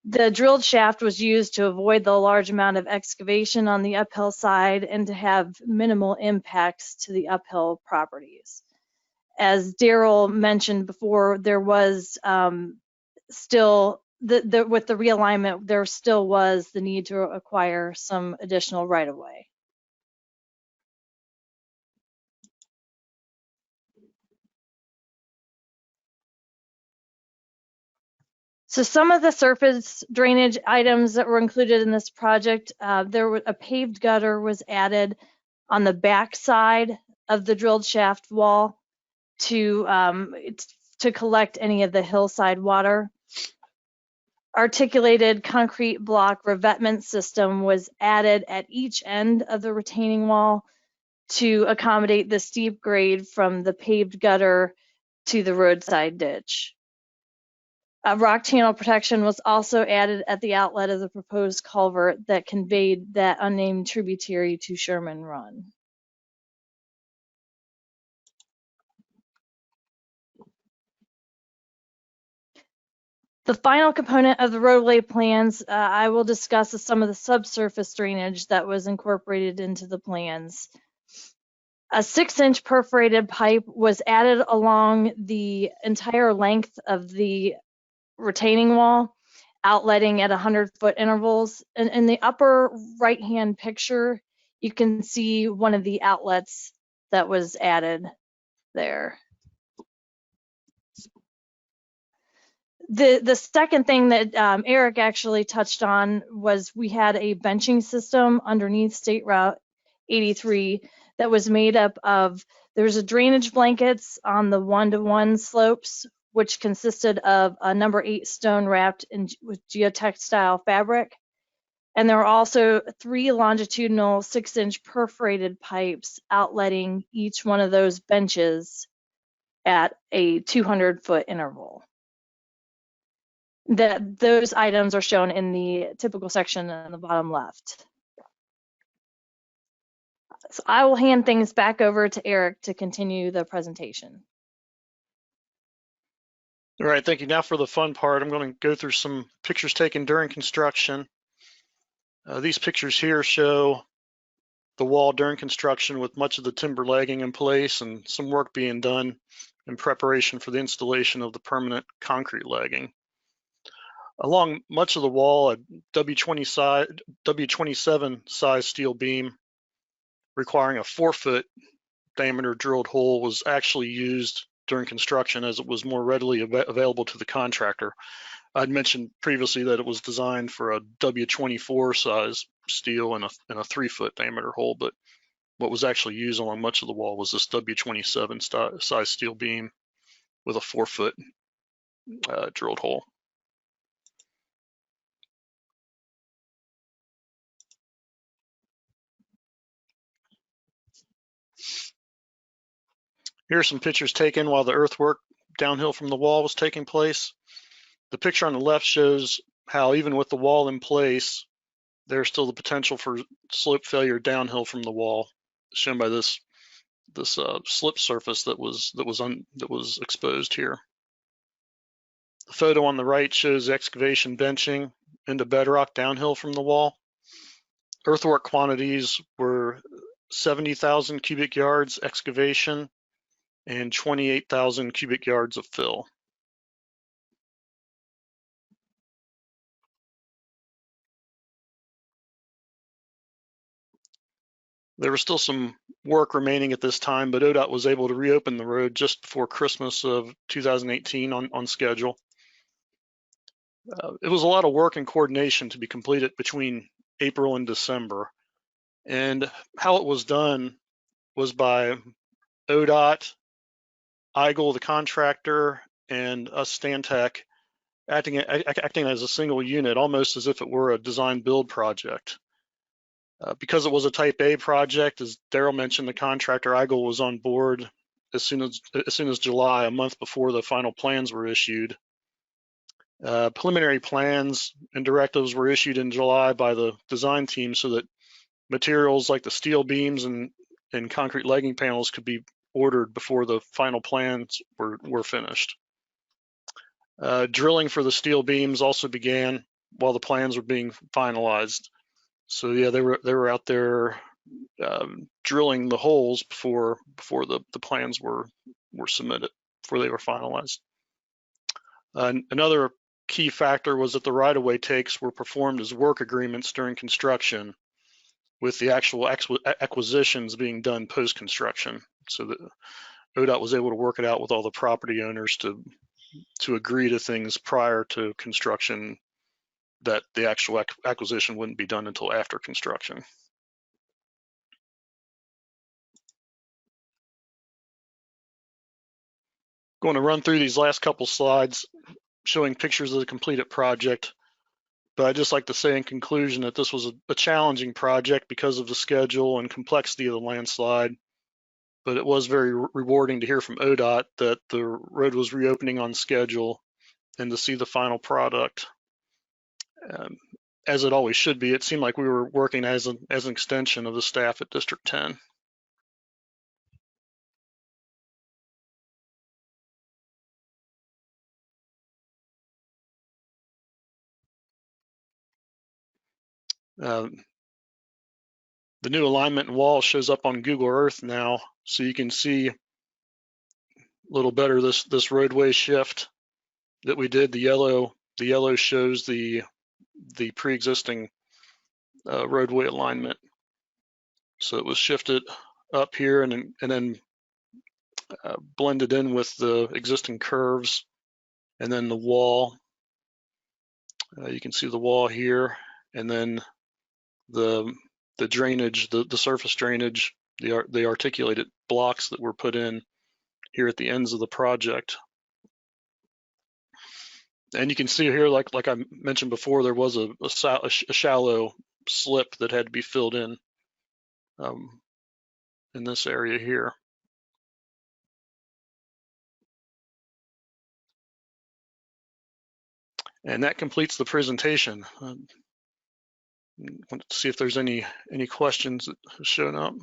The drilled shaft was used to avoid the large amount of excavation on the uphill side and to have minimal impacts to the uphill properties. As Daryl mentioned before, there was still, with the realignment, there still was the need to acquire some additional right-of-way. So some of the surface drainage items that were included in this project, a paved gutter was added on the back side of the drilled shaft wall to collect any of the hillside water. Articulated concrete block revetment system was added at each end of the retaining wall to accommodate the steep grade from the paved gutter to the roadside ditch. Rock channel protection was also added at the outlet of the proposed culvert that conveyed that unnamed tributary to Sherman Run. The final component of the roadway plans I will discuss is some of the subsurface drainage that was incorporated into the plans. A 6-inch perforated pipe was added along the entire length of the retaining wall, outletting at 100-foot intervals. And in the upper right-hand picture, you can see one of the outlets that was added there. The second thing that Eric actually touched on was we had a benching system underneath State Route 83 that was made up of, there's a drainage blankets on the 1-to-1 slopes, which consisted of a number 8 stone wrapped with geotextile fabric. And there were also 3 longitudinal 6-inch perforated pipes outletting each one of those benches at a 200-foot interval. Those items are shown in the typical section on the bottom left. So I will hand things back over to Eric to continue the presentation. All right, thank you. Now for the fun part, I'm going to go through some pictures taken during construction. These pictures here show the wall during construction with much of the timber lagging in place and some work being done in preparation for the installation of the permanent concrete legging. Along much of the wall, a W27 size steel beam requiring a 4-foot diameter drilled hole was actually used during construction, as it was more readily available to the contractor. I'd mentioned previously that it was designed for a W24 size steel and a 3-foot diameter hole, but what was actually used along much of the wall was this W27 size steel beam with a 4-foot drilled hole. Here are some pictures taken while the earthwork downhill from the wall was taking place. The picture on the left shows how even with the wall in place, there's still the potential for slope failure downhill from the wall, shown by this slip surface that was exposed here. The photo on the right shows excavation benching into bedrock downhill from the wall. Earthwork quantities were 70,000 cubic yards excavation and 28,000 cubic yards of fill. There was still some work remaining at this time, but ODOT was able to reopen the road just before Christmas of 2018 on schedule. It was a lot of work and coordination to be completed between April and December. And how it was done was by ODOT, EIGL, the contractor, and us Stantec acting as a single unit, almost as if it were a design build project. Because it was a type A project, as Daryl mentioned, the contractor EIGL was on board as soon as July, a month before the final plans were issued. Preliminary plans and directives were issued in July by the design team so that materials like the steel beams and concrete legging panels could be ordered before the final plans were finished. Drilling for the steel beams also began while the plans were being finalized. So yeah, they were out there drilling the holes before the plans were submitted, before they were finalized. Another key factor was that the right-of-way takes were performed as work agreements during construction, with the actual acquisitions being done post-construction, so that ODOT was able to work it out with all the property owners to agree to things prior to construction, that the actual acquisition wouldn't be done until after construction. Going to run through these last couple slides showing pictures of the completed project, but I'd just like to say in conclusion that this was a challenging project because of the schedule and complexity of the landslide, but it was very rewarding to hear from ODOT that the road was reopening on schedule and to see the final product. As it always should be, it seemed like we were working as an extension of the staff at District 10. The new alignment and wall shows up on Google Earth now, so you can see a little better this roadway shift that we did. The yellow shows the pre-existing roadway alignment. So it was shifted up here and then blended in with the existing curves, and then the wall. You can see the wall here, and then the drainage, the surface drainage, the articulated blocks that were put in here at the ends of the project. And you can see here, like I mentioned before, there was a shallow slip that had to be filled in this area here. And that completes the presentation. Want to see if there's any questions that have shown up.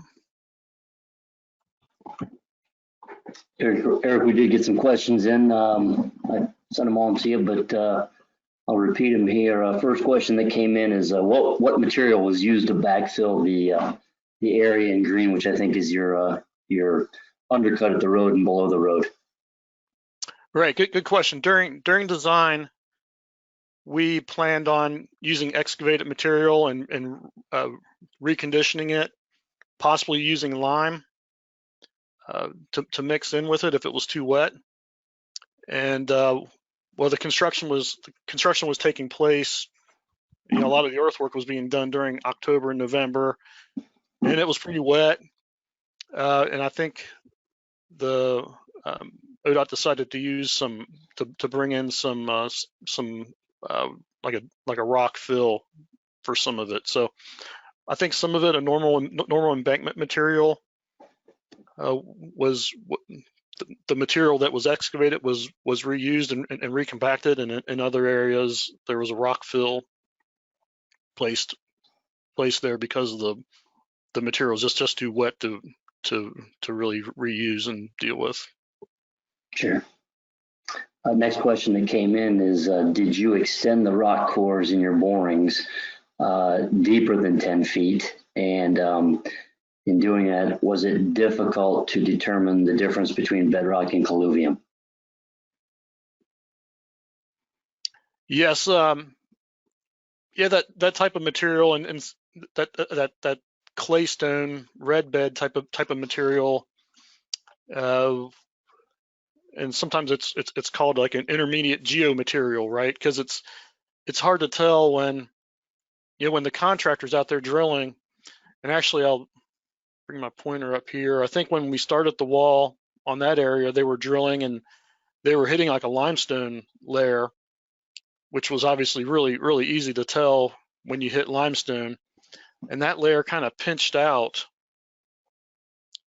Eric, we did get some questions in. I sent them all to you, but I'll repeat them here. First question that came in is what material was used to backfill the area in green, which I think is your undercut at the road and below the road? Right, good question. During design, we planned on using excavated material and reconditioning it, possibly using lime to mix in with it if it was too wet. And well, the construction was taking place. You know, a lot of the earthwork was being done during October and November, and it was pretty wet. And I think the ODOT decided to use to bring in some like a rock fill for some of it. So I think some of it, a normal embankment material, was the material that was excavated was reused and recompacted, and in other areas there was a rock fill placed there because of the material is just too wet to really reuse and deal with. Sure. Next question that came in is, did you extend the rock cores in your borings deeper than 10 feet? And in doing that, was it difficult to determine the difference between bedrock and colluvium? Yes, yeah, that type of material and that clay stone red bed type of material, and sometimes it's called like an intermediate geomaterial, right? Because it's hard to tell when when the contractor's out there drilling. And actually, I'll bring my pointer up here. I think when we started the wall on that area, they were drilling and they were hitting like a limestone layer, which was obviously really easy to tell when you hit limestone. And that layer kind of pinched out,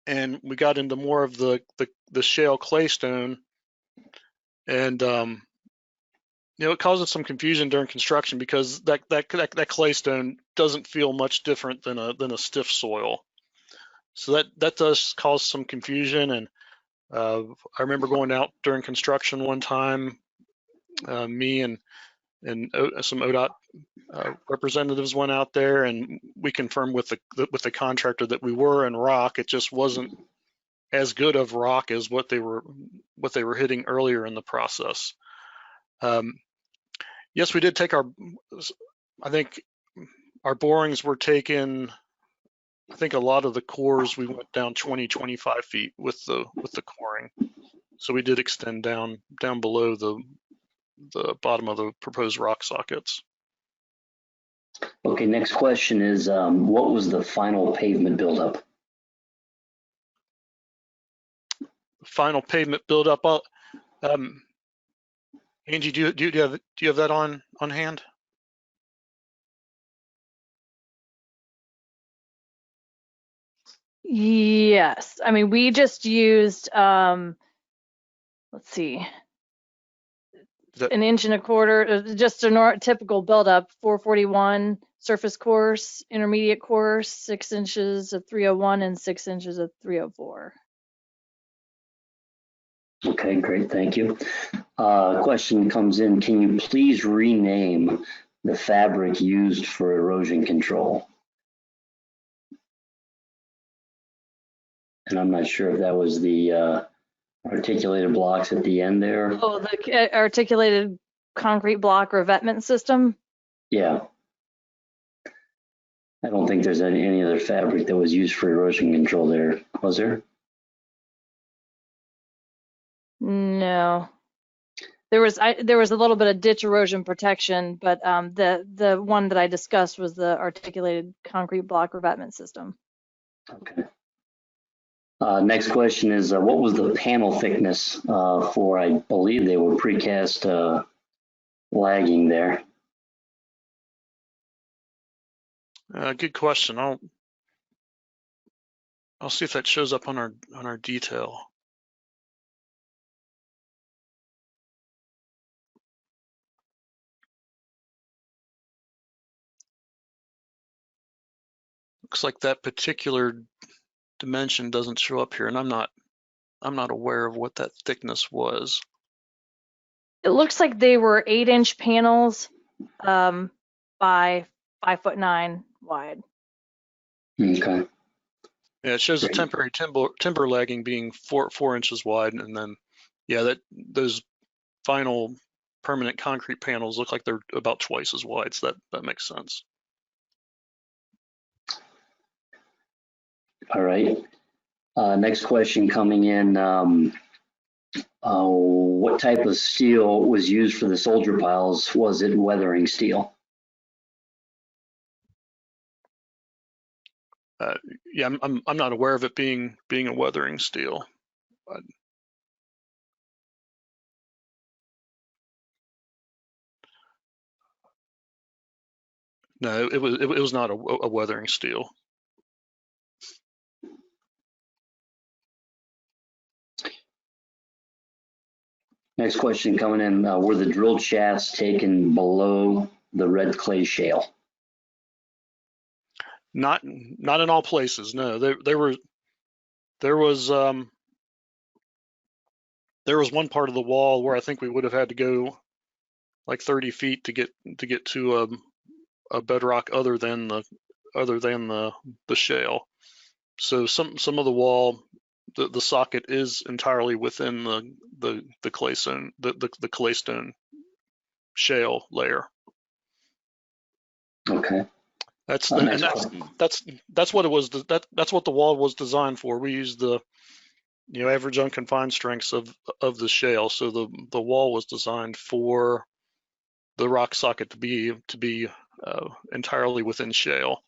and we got into more of the shale clay stone, and it causes some confusion during construction because that clay stone doesn't feel much different than a stiff soil. So that does cause some confusion. And I remember going out during construction one time, me and some ODOT representatives went out there, and we confirmed with the contractor that we were in rock. It just wasn't as good of rock as what they were hitting earlier in the process. Yes, we did take I think our borings were taken. I think a lot of the cores, we went down 20-25 feet with the coring. So we did extend down below the bottom of the proposed rock sockets. Okay, next question is, what was the final pavement buildup? Final pavement buildup. Angie, do you have that on hand? Yes, I mean, we just used, let's see, an inch and a quarter, just a typical buildup, 441 surface course, intermediate course, 6 inches of 301 and 6 inches of 304. Okay, great, thank you. Question comes in, can you please rename the fabric used for erosion control? And I'm not sure if that was the articulated blocks at the end there. Oh, the articulated concrete block revetment system? Yeah. I don't think there's any other fabric that was used for erosion control there, was there? No. There was a little bit of ditch erosion protection, but the one that I discussed was the articulated concrete block revetment system. Okay. Next question is, what was the panel thickness for, I believe they were precast lagging there? Good question. I'll see if that shows up on our detail. Looks like that particular dimension doesn't show up here, and I'm not aware of what that thickness was. It looks like they were 8-inch panels by 5'9" wide. Okay. Yeah, it shows the temporary timber lagging being 4 inches wide, and then those final permanent concrete panels look like they're about twice as wide, so that makes sense. All right. Next question coming in. What type of steel was used for the soldier piles? Was it weathering steel? Yeah, I'm not aware of it being a weathering steel. No, it was not a weathering steel. Next question coming in. Were the drilled shafts taken below the red clay shale? Not in all places. No, there was one part of the wall where I think we would have had to go like 30 feet to get to a bedrock other than the shale. So some of the wall, the socket is entirely within the claystone, the claystone shale layer. Okay. That's what it was. That's what the wall was designed for. We used the average unconfined strengths of the shale. So the wall was designed for the rock socket to be entirely within shale.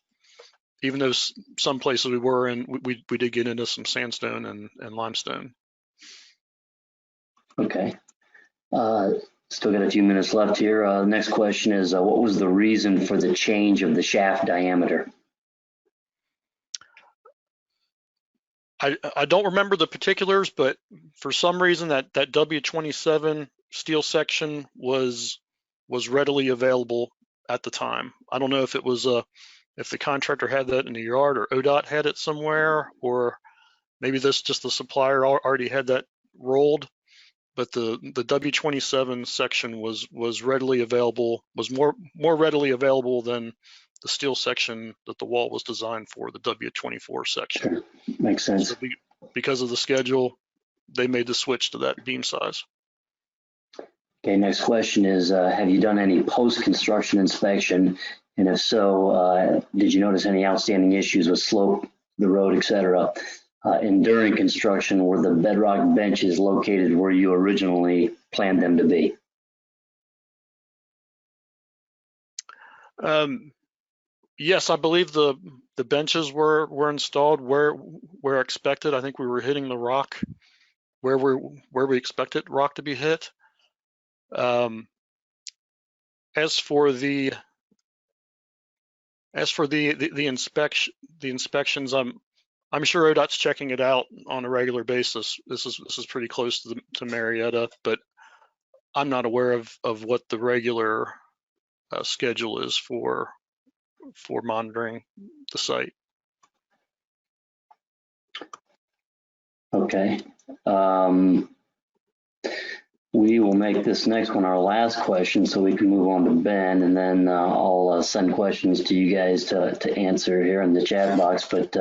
Even though some places we were in, we did get into some sandstone and limestone. Okay. Still got a few minutes left here. Next question is, what was the reason for the change of the shaft diameter? I don't remember the particulars, but for some reason that W27 steel section was readily available at the time. I don't know if it was if the contractor had that in the yard or ODOT had it somewhere, or maybe just the supplier already had that rolled. But the W27 section was readily available, was more readily available than the steel section that the wall was designed for, the W24 section. Sure. Makes sense. So because of the schedule, they made the switch to that beam size. Okay, next question is, have you done any post-construction inspection? And if so, did you notice any outstanding issues with slope, the road, etc.? And during construction, were the bedrock benches located where you originally planned them to be? Yes, I believe the benches were installed where expected. I think we were hitting the rock where we expected rock to be hit. As for the inspections, I'm sure ODOT's checking it out on a regular basis. This is pretty close to Marietta, but I'm not aware of what the regular schedule is for monitoring the site. Okay. We will make this next one our last question so we can move on to Ben, and then I'll send questions to you guys to answer here in the chat box. But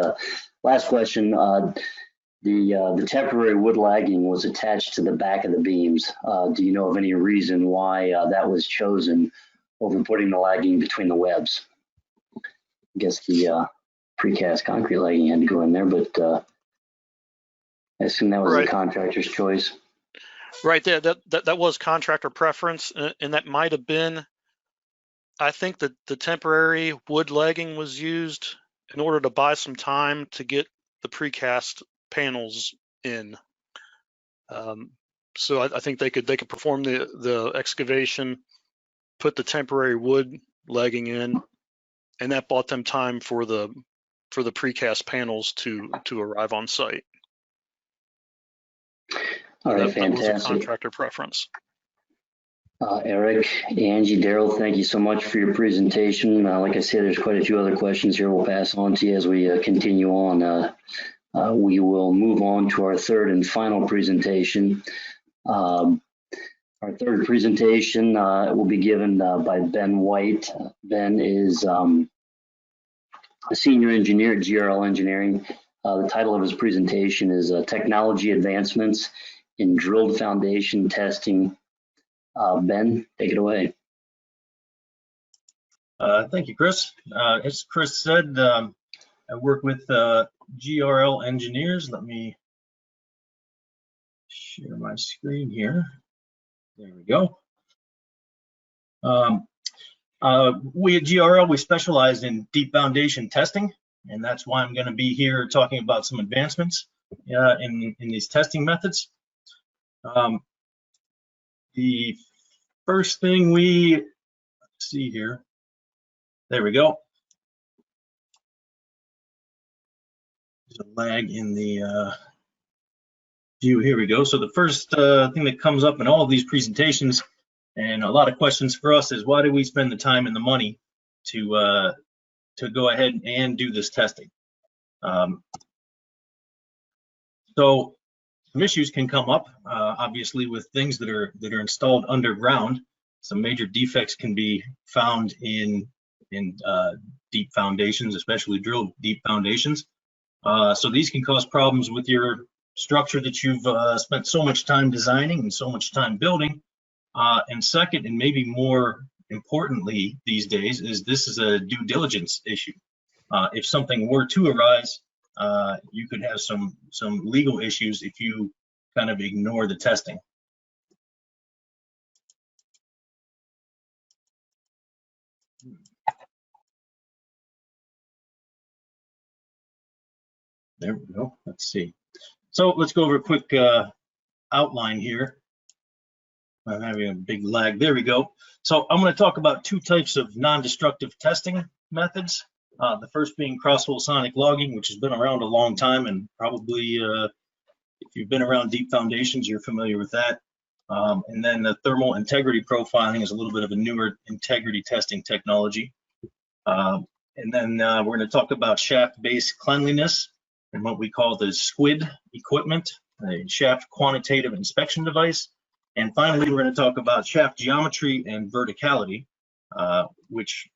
last question, the temporary wood lagging was attached to the back of the beams. Do you know of any reason why that was chosen over putting the lagging between the webs? I guess the precast concrete lagging had to go in there, but I assume that was the contractor's choice. Right, that was contractor preference, and that might have been, I think that the temporary wood legging was used in order to buy some time to get the precast panels in. So I think they could perform the excavation, put the temporary wood legging in, and that bought them time for the precast panels to arrive on site. All right, that fantastic. was a contractor preference. Eric, Angie, Daryl, thank you so much for your presentation. Like I said, there's quite a few other questions here we'll pass on to you as we continue on. We will move on to our third and final presentation. Our third presentation will be given by Ben White. Ben is a senior engineer at GRL Engineering. The title of his presentation is Technology Advancements in Drilled Foundation Testing Ben, take it away. Thank you, Chris. As Chris said, I work with GRL engineers. Let me share my screen here. There we go. We at GRL, we specialize in deep foundation testing, and that's why I'm going to be here talking about some advancements in these testing methods. The first thing we see here, there we go. There's a lag in the view. Here we go. So the first thing that comes up in all of these presentations, and a lot of questions for us, is why do we spend the time and the money to go ahead and do this testing? So some issues can come up, obviously, with things that are installed underground. Some major defects can be found in deep foundations, especially drilled deep foundations. So these can cause problems with your structure that you've spent so much time designing and so much time building. And second, and maybe more importantly these days, is this is a due diligence issue. If something were to arise, you could have some legal issues if you kind of ignore the testing. There we go. Let's see. So let's go over a quick outline here. I'm having a big lag. There we go. So I'm going to talk about two types of non-destructive testing methods. The first being cross-hole sonic logging, which has been around a long time, and probably if you've been around deep foundations, you're familiar with that. And then the thermal integrity profiling is a little bit of a newer integrity testing technology. And then we're going to talk about shaft-based cleanliness and what we call the SQUID equipment, a shaft quantitative inspection device. And finally, we're going to talk about shaft geometry and verticality, which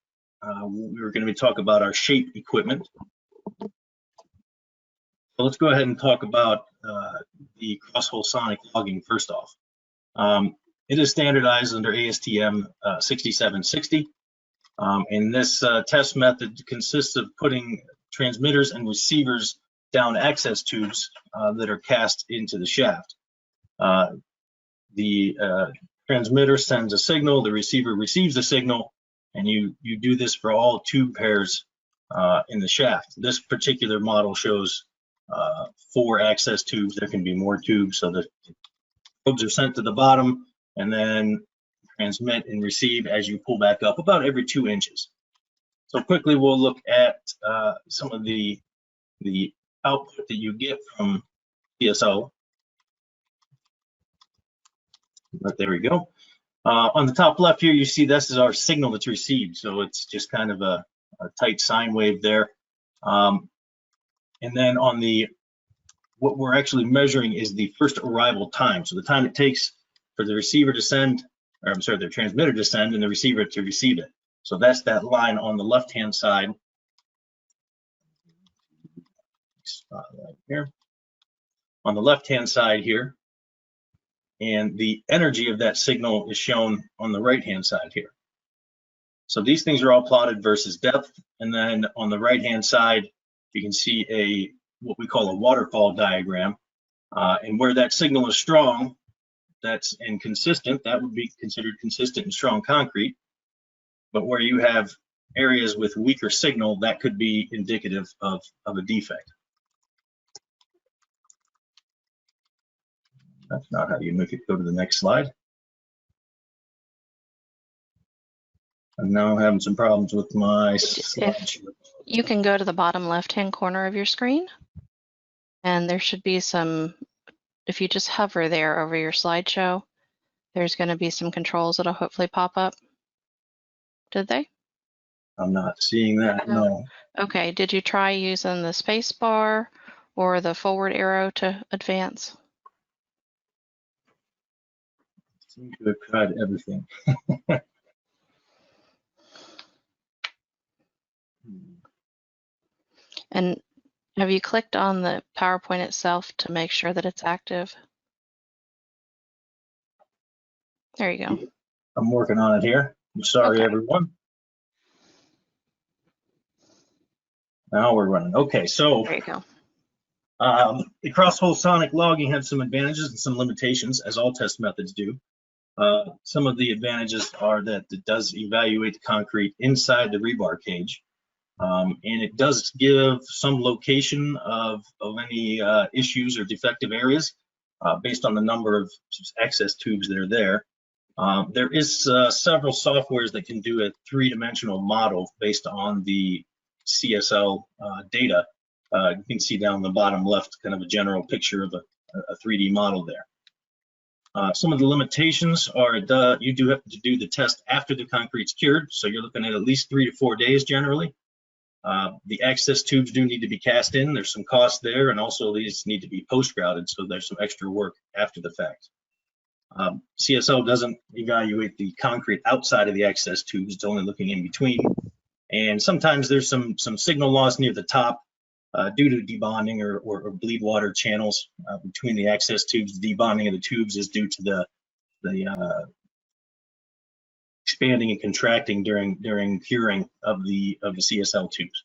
we're going to be talking about our shape equipment. So let's go ahead and talk about the cross-hole sonic logging first off. It is standardized under ASTM 6760. And this test method consists of putting transmitters and receivers down access tubes that are cast into the shaft. The transmitter sends a signal, the receiver receives the signal, and you do this for all tube pairs in the shaft. This particular model shows 4 access tubes. There can be more tubes, so the probes are sent to the bottom and then transmit and receive as you pull back up about every 2 inches. So quickly we'll look at some of the output that you get from TSO. But there we go. On the top left here, you see this is our signal that's received. So it's just kind of a tight sine wave there. And then on what we're actually measuring is the first arrival time. So the time it takes for the receiver to send, or I'm sorry, the transmitter to send and the receiver to receive it. So that's that line on the left-hand side. Spotlight here. On the left-hand side here. And the energy of that signal is shown on the right-hand side here. So these things are all plotted versus depth. And then on the right-hand side, you can see what we call a waterfall diagram. And where that signal is strong, that's inconsistent, that would be considered consistent and strong concrete. But where you have areas with weaker signal, that could be indicative of a defect. That's not how you make it. Go to the next slide. I'm now having some problems with my slideshow. You can go to the bottom left-hand corner of your screen, and there should be some, if you just hover there over your slideshow, there's going to be some controls that'll hopefully pop up. Did they? I'm not seeing that, no. Okay, did you try using the space bar or the forward arrow to advance? Seem to have tried everything. And have you clicked on the PowerPoint itself to make sure that it's active? There you go. I'm working on it here. I'm sorry, Okay. everyone. Now we're running. Okay, so There you go. the cross-hole sonic logging had some advantages and some limitations, as all test methods do. Some of the advantages are that it does evaluate the concrete inside the rebar cage, and it does give some location of any issues or defective areas based on the number of access tubes that are there. There is several softwares that can do a three-dimensional model based on the CSL data. You can see down the bottom left kind of a general picture of a 3D model there. Some of the limitations are you do have to do the test after the concrete's cured, so you're looking at least 3 to 4 days generally. The access tubes do need to be cast in. There's some cost there, and also these need to be post-grouted, so there's some extra work after the fact. CSL doesn't evaluate the concrete outside of the access tubes, it's only looking in between. And sometimes there's some signal loss near the top due to debonding or bleed water channels between the access tubes. Debonding of the tubes is due to the expanding and contracting during curing of the CSL tubes.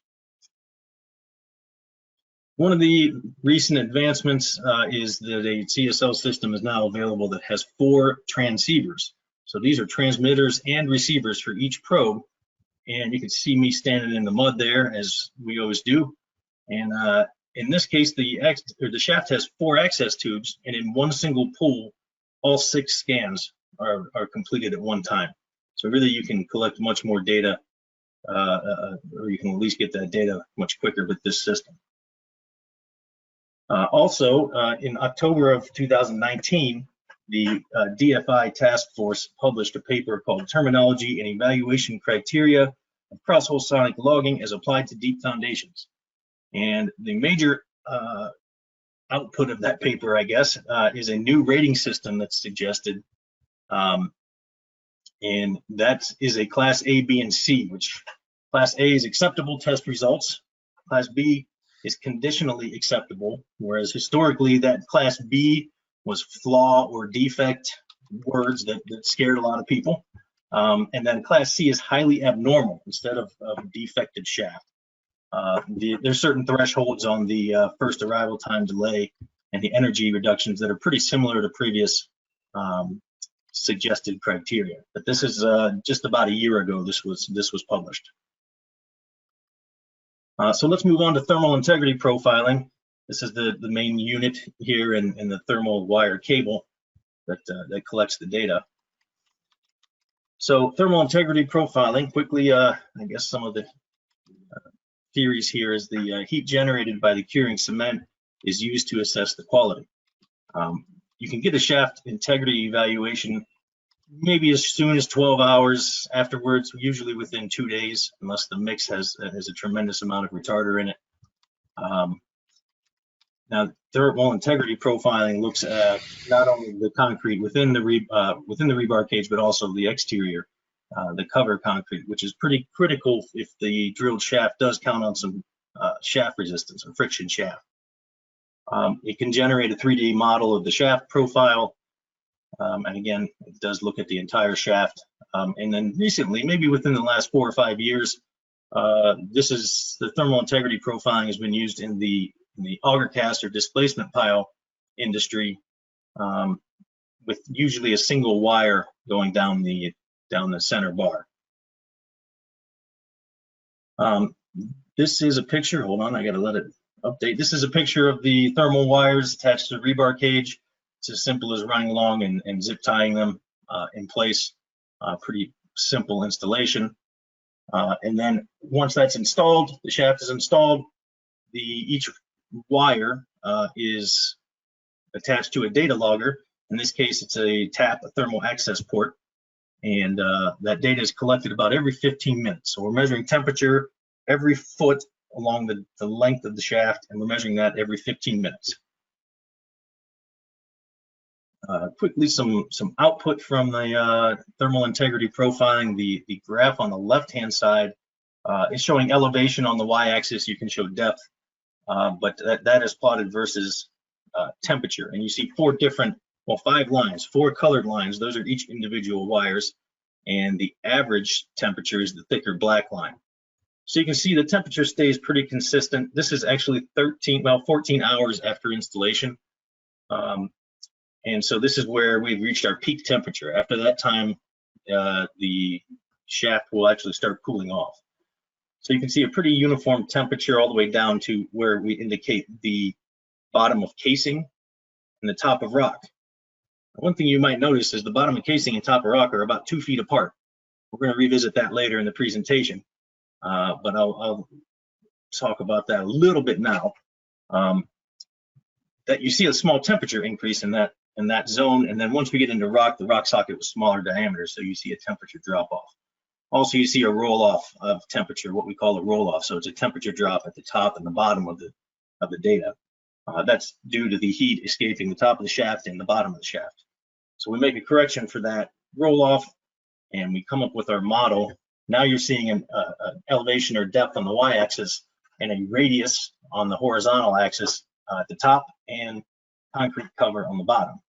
One of the recent advancements is that a CSL system is now available that has 4 transceivers. So these are transmitters and receivers for each probe. And you can see me standing in the mud there, as we always do. And in this case, the shaft has 4 access tubes, and in one single pull, all 6 scans are completed at one time. So really, you can collect much more data, or you can at least get that data much quicker with this system. Also, in October of 2019, the DFI task force published a paper called Terminology and Evaluation Criteria of Cross-Hole Sonic Logging as Applied to Deep Foundations. And the major output of that paper, I guess, is a new rating system that's suggested. And that is a Class A, B, and C, which Class A is acceptable test results. Class B is conditionally acceptable, whereas historically that Class B was flaw or defect words that scared a lot of people. And then Class C is highly abnormal instead of defected shaft. There's certain thresholds on the first arrival time delay and the energy reductions that are pretty similar to previous suggested criteria. But this is just about a year ago this was published. So let's move on to thermal integrity profiling. This is the main unit here in the thermal wire cable that collects the data. So thermal integrity profiling, quickly, I guess some of the theories here is the heat generated by the curing cement is used to assess the quality. You can get a shaft integrity evaluation maybe as soon as 12 hours afterwards, usually within 2 days, unless the mix has a tremendous amount of retarder in it. Now, thermal integrity profiling looks at not only the concrete within the rebar cage, but also the exterior, the cover concrete, which is pretty critical if the drilled shaft does count on some shaft resistance or friction shaft. It can generate a 3D model of the shaft profile. And again, it does look at the entire shaft. And then recently, maybe within the last 4 or 5 years, the thermal integrity profiling has been used in the auger cast or displacement pile industry, with usually a single wire going down the center bar. This is a picture. Hold on, I got to let it update. This is a picture of the thermal wires attached to the rebar cage. It's as simple as running along and zip tying them in place. Pretty simple installation. And then once that's installed, the shaft is installed, each wire is attached to a data logger. In this case, it's a TAP, a thermal access port. And that data is collected about every 15 minutes. So we're measuring temperature every foot along the length of the shaft, and we're measuring that every 15 minutes. Quickly, some output from the thermal integrity profiling. The graph on the left-hand side is showing elevation on the y-axis. You can show depth, but that is plotted versus temperature. And you see 4 different Well, 5 lines, 4 colored lines, those are each individual wires, and the average temperature is the thicker black line. So you can see the temperature stays pretty consistent. This is actually 14 hours after installation. And so this is where we've reached our peak temperature. After that time, the shaft will actually start cooling off. So you can see a pretty uniform temperature all the way down to where we indicate the bottom of casing and the top of rock. One thing you might notice is the bottom of casing and top of rock are about 2 feet apart. We're going to revisit that later in the presentation, but I'll talk about that a little bit now. That you see a small temperature increase in that zone, and then once we get into rock, the rock socket was smaller diameter, so you see a temperature drop off. Also, you see a roll off of temperature, what we call a roll off. So it's a temperature drop at the top and the bottom of the data. That's due to the heat escaping the top of the shaft and the bottom of the shaft. So we make a correction for that roll off, and we come up with our model. Now you're seeing an elevation or depth on the y-axis and a radius on the horizontal axis at the top and concrete cover on the bottom.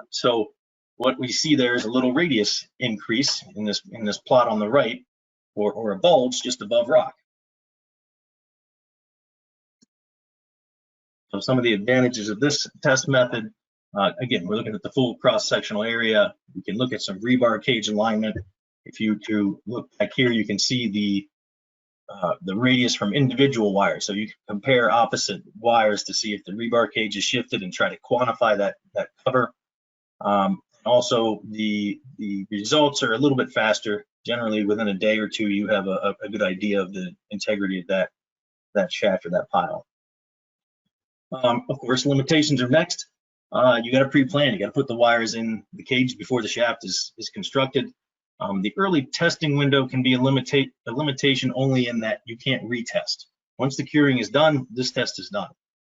So what we see there is a little radius increase in this plot on the right, or a bulge just above rock. So some of the advantages of this test method, again, we're looking at the full cross-sectional area. We can look at some rebar cage alignment. If you look back here, you can see the radius from individual wires. So you can compare opposite wires to see if the rebar cage is shifted and try to quantify that cover. Also, the results are a little bit faster. Generally, within a day or two, you have a good idea of the integrity of that shaft or that pile. Of course, limitations are next. You got to pre-plan. You got to put the wires in the cage before the shaft is constructed. The early testing window can be a limitation only in that you can't retest. Once the curing is done, this test is done.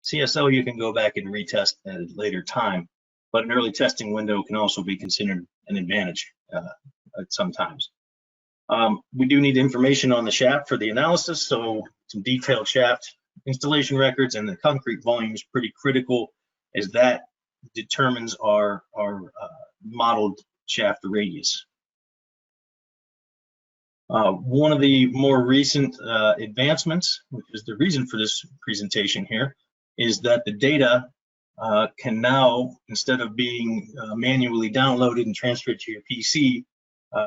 CSO, you can go back and retest at a later time, but an early testing window can also be considered an advantage at sometimes. We do need information on the shaft for the analysis, so some detailed shaft installation records and the concrete volume is pretty critical, as that determines our modeled shaft radius. One of the more recent advancements, which is the reason for this presentation here, is that the data can now, instead of being manually downloaded and transferred to your PC,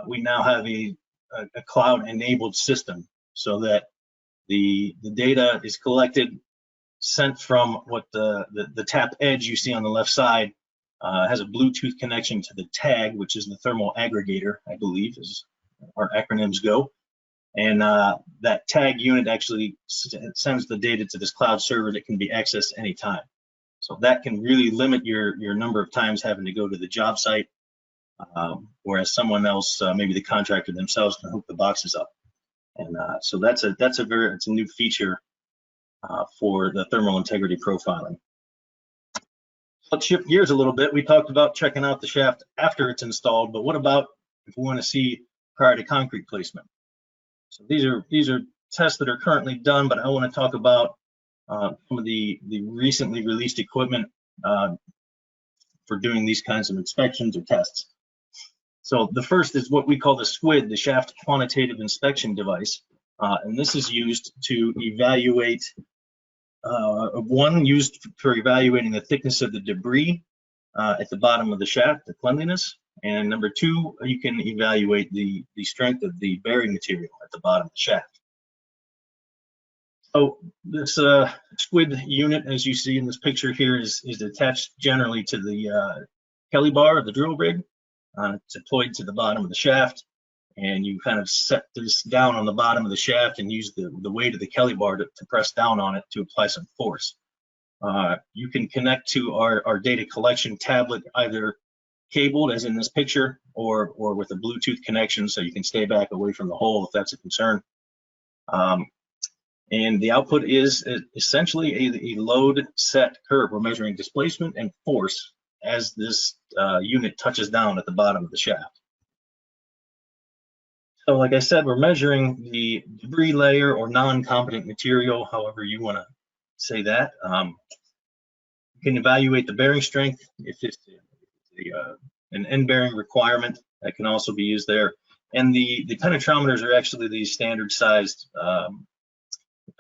we now have a cloud-enabled system, so that the data is collected, sent from what the tap edge you see on the left side has a Bluetooth connection to the tag, which is the thermal aggregator, I believe, as our acronyms go. And that tag unit actually sends the data to this cloud server that can be accessed anytime. So that can really limit your number of times having to go to the job site, whereas someone else, maybe the contractor themselves, can hook the boxes up. And so it's a new feature for the thermal integrity profiling. Let's shift gears a little bit. We talked about checking out the shaft after it's installed, but what about if we want to see prior to concrete placement? So these are tests that are currently done, but I want to talk about some of the recently released equipment for doing these kinds of inspections or tests. So the first is what we call the SQUID, the Shaft Quantitative Inspection Device. And this is used to evaluate, used for evaluating the thickness of the debris at the bottom of the shaft, the cleanliness. And number two, you can evaluate the strength of the bearing material at the bottom of the shaft. So this SQUID unit, as you see in this picture here, is attached generally to the Kelly bar of the drill rig. It's deployed to the bottom of the shaft, and you kind of set this down on the bottom of the shaft and use the weight of the Kelly bar to press down on it to apply some force. You can connect to our data collection tablet, either cabled as in this picture, or with a Bluetooth connection, so you can stay back away from the hole if that's a concern. And the output is essentially a load set curve. We're measuring displacement and force as this unit touches down at the bottom of the shaft. So like I said, we're measuring the debris layer or non-competent material, however you want to say that. You can evaluate the bearing strength if it's an end bearing requirement. That can also be used there. And the penetrometers are actually the standard sized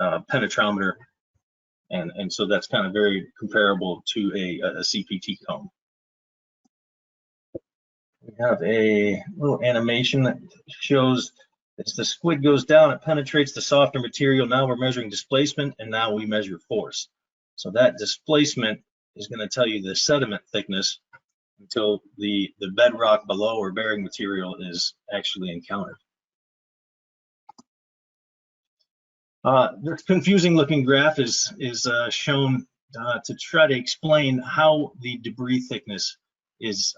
penetrometer, and so that's kind of very comparable to a CPT cone. We have a little animation that shows as the squid goes down, it penetrates the softer material. Now we're measuring displacement, and now we measure force. So that displacement is going to tell you the sediment thickness until the bedrock below or bearing material is actually encountered. This confusing looking graph is shown to try to explain how the debris thickness is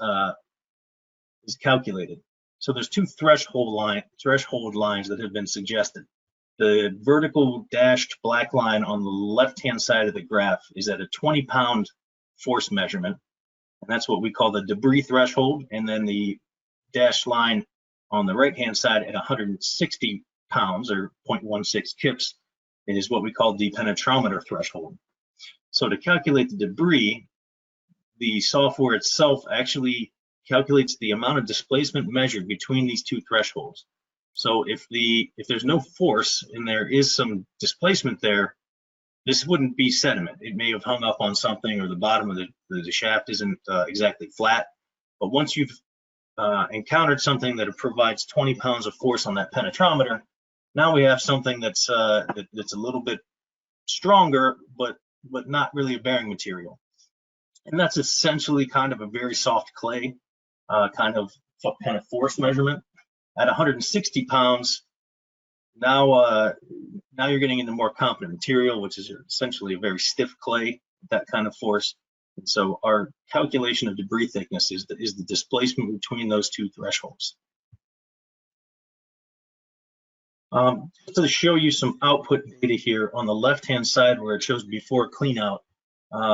calculated. So there's two threshold lines that have been suggested. The vertical dashed black line on the left-hand side of the graph is at a 20-pound force measurement, and that's what we call the debris threshold. And then the dashed line on the right-hand side at 160 pounds or 0.16 kips is what we call the penetrometer threshold. So to calculate the debris, the software itself actually calculates the amount of displacement measured between these two thresholds. So if there's no force and there is some displacement there, this wouldn't be sediment. It may have hung up on something, or the bottom of the shaft isn't exactly flat. But once you've encountered something that provides 20 pounds of force on that penetrometer, now we have something that's that's a little bit stronger, but not really a bearing material. And that's essentially kind of a very soft clay kind of force measurement. At 160 pounds, now you're getting into more competent material, which is essentially a very stiff clay, that kind of force. And so our calculation of debris thickness is the displacement between those two thresholds. Just to show you some output data here on the left-hand side where it shows before cleanout,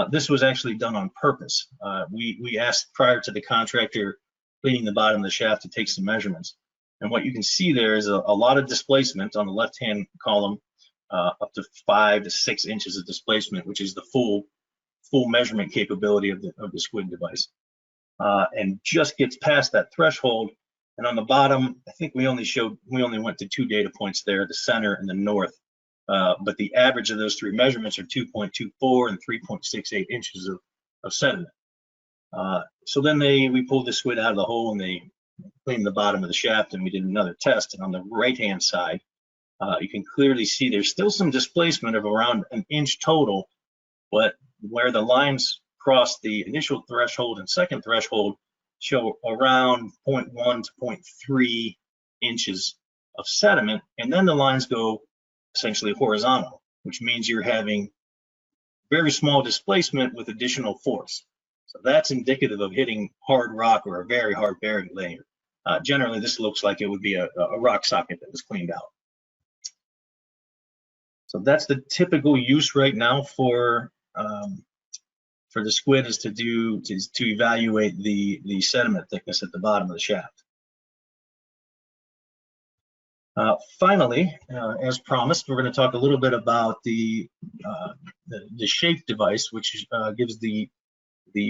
this was actually done on purpose. We asked prior to the contractor cleaning the bottom of the shaft to take some measurements. And what you can see there is a lot of displacement on the left-hand column, up to 5 to 6 inches of displacement, which is the full measurement capability of the squid device, and just gets past that threshold. And on the bottom, I think we only went to 2 data points there, the center and the north, but the average of those 3 measurements are 2.24 and 3.68 inches of sediment. So then we pulled the squid out of the hole and they cleaned the bottom of the shaft, and we did another test. And on the right-hand side, you can clearly see there's still some displacement of around 1 inch total, but where the lines cross the initial threshold and second threshold show around 0.1 to 0.3 inches of sediment, and then the lines go essentially horizontal, which means you're having very small displacement with additional force. So that's indicative of hitting hard rock or a very hard bearing layer. Generally, this looks like it would be a rock socket that was cleaned out. So that's the typical use right now for the squid, is to evaluate the sediment thickness at the bottom of the shaft. Finally, as promised, we're going to talk a little bit about the shape device, which gives the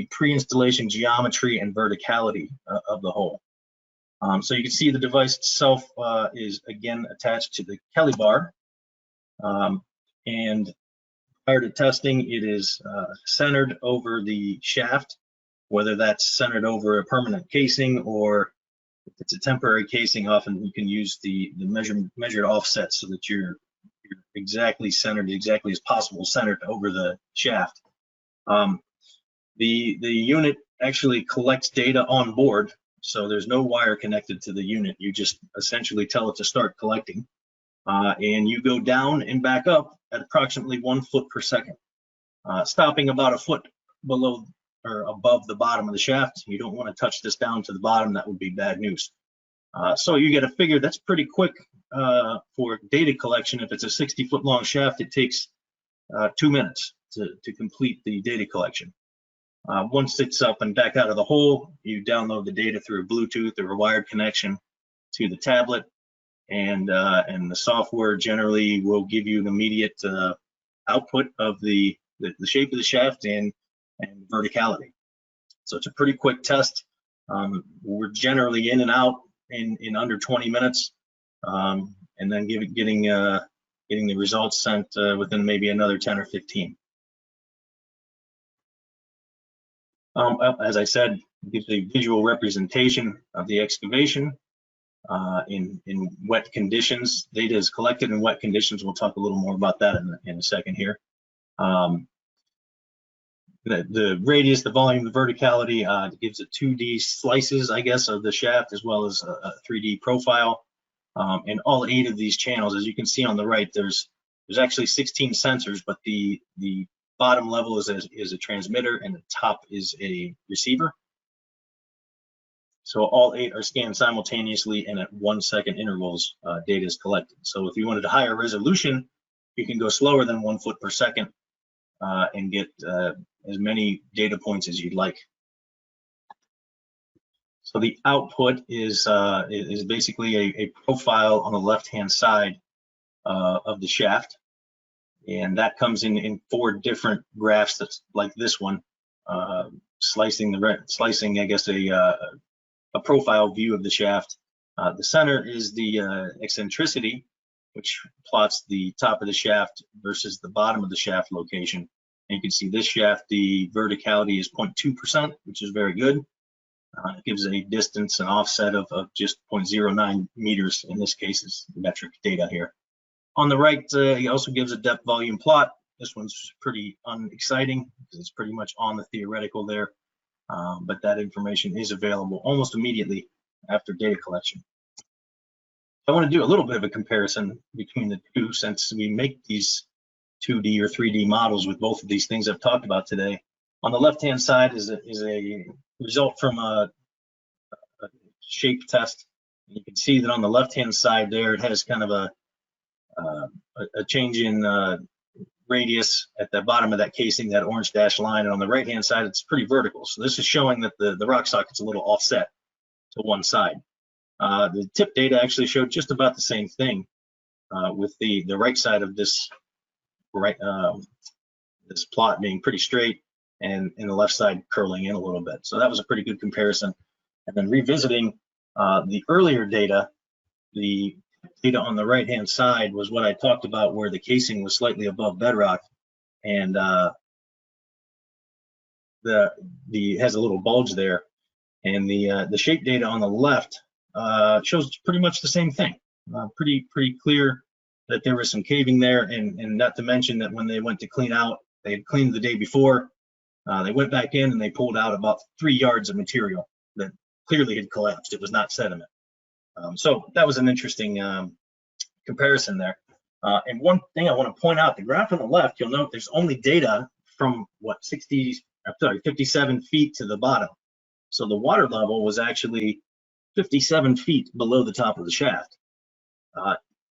pre-installation geometry and verticality of the hole. So you can see the device itself is again attached to the Kelly bar, and prior to testing, it is centered over the shaft, whether that's centered over a permanent casing or if it's a temporary casing. Often you can use the measured offset so that you're exactly centered, exactly as possible centered over the shaft. The unit actually collects data on board, so there's no wire connected to the unit. You just essentially tell it to start collecting, and you go down and back up at approximately 1 foot per second, stopping about a foot below or above the bottom of the shaft. You don't want to touch this down to the bottom. That would be bad news. So you get a figure that's pretty quick for data collection. If it's a 60-foot long shaft, it takes 2 minutes to complete the data collection. Once it's up and back out of the hole, you download the data through Bluetooth or a wired connection to the tablet, and the software generally will give you an immediate output of the shape of the shaft and and verticality. So it's a pretty quick test. We're generally in and out in under 20 minutes, and then getting the results sent within maybe another 10 or 15. As I said, it gives a visual representation of the excavation in wet conditions. Data is collected in wet conditions. We'll talk a little more about that in a second here. The radius, the volume, the verticality gives it 2D slices, I guess, of the shaft, as well as a 3D profile. And all 8 of these channels, as you can see on the right, there's actually 16 sensors, but the bottom level is a transmitter and the top is a receiver. So all 8 are scanned simultaneously, and at 1 second intervals, data is collected. So if you wanted a higher resolution, you can go slower than 1 foot per second and get as many data points as you'd like. So the output is basically a profile on the left-hand side of the shaft, and that comes in 4 different graphs. That's like this one, slicing, I guess, a profile view of the shaft. The center is the eccentricity, which plots the top of the shaft versus the bottom of the shaft location. And you can see this shaft, the verticality is 0.2%, which is very good. It gives a distance and offset of just 0.09 meters. In this case, is metric data here. On the right, it also gives a depth volume plot. This one's pretty unexciting because it's pretty much on the theoretical there. But that information is available almost immediately after data collection. I want to do a little bit of a comparison between the two, since we make these 2D or 3D models with both of these things I've talked about today. On the left-hand side is a result from a shape test. You can see that on the left-hand side there, it has kind of a change in radius at the bottom of that casing, that orange dashed line, and on the right-hand side, it's pretty vertical. So this is showing that the rock socket's a little offset to one side. The tip data actually showed just about the same thing, with the right side of this this plot being pretty straight and the left side curling in a little bit. So that was a pretty good comparison. And then revisiting the earlier data, the data on the right-hand side was what I talked about, where the casing was slightly above bedrock, and has a little bulge there. And the shape data on the left shows pretty much the same thing. Pretty clear that there was some caving there, and not to mention that when they went to clean out, they had cleaned the day before. They went back in and they pulled out about 3 yards of material that clearly had collapsed. It was not sediment. So that was an interesting comparison there. And one thing I want to point out, the graph on the left, you'll note there's only data from 57 feet to the bottom. So the water level was actually 57 feet below the top of the shaft.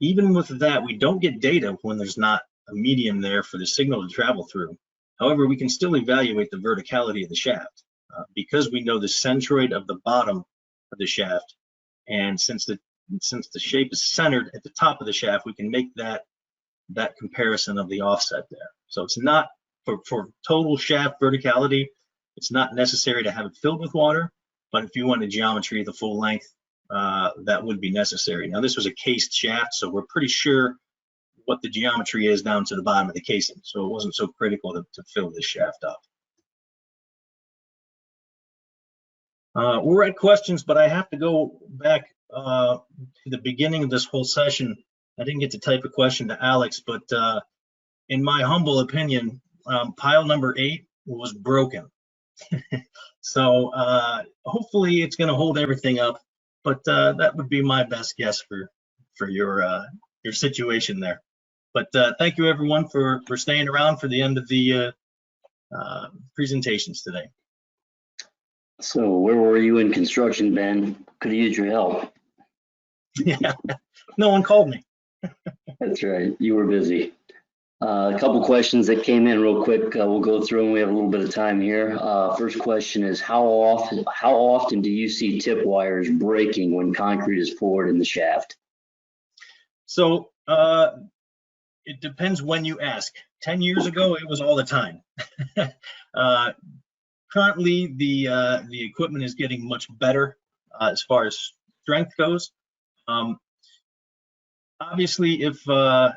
Even with that, we don't get data when there's not a medium there for the signal to travel through. However, we can still evaluate the verticality of the shaft because we know the centroid of the bottom of the shaft. And since the shape is centered at the top of the shaft, we can make that comparison of the offset there. So it's not for total shaft verticality, it's not necessary to have it filled with water, but if you wanted geometry the full length, that would be necessary. Now this was a cased shaft, so we're pretty sure what the geometry is down to the bottom of the casing, so it wasn't so critical to fill this shaft up. We're at questions, but I have to go back to the beginning of this whole session. I didn't get to type a question to Alex, but in my humble opinion, pile number 8 was broken. So hopefully it's going to hold everything up, but that would be my best guess for your situation there. But thank you everyone for staying around for the end of the presentations today. So where were you in construction, Ben? Could have used your help. Yeah, no one called me. That's right, you were busy. A couple questions that came in real quick. We'll go through them. We have a little bit of time here. First question is, how often do you see tip wires breaking when concrete is poured in the shaft? So it depends when you ask. 10 years ago, it was all the time. Currently, the equipment is getting much better as far as strength goes. Obviously, if the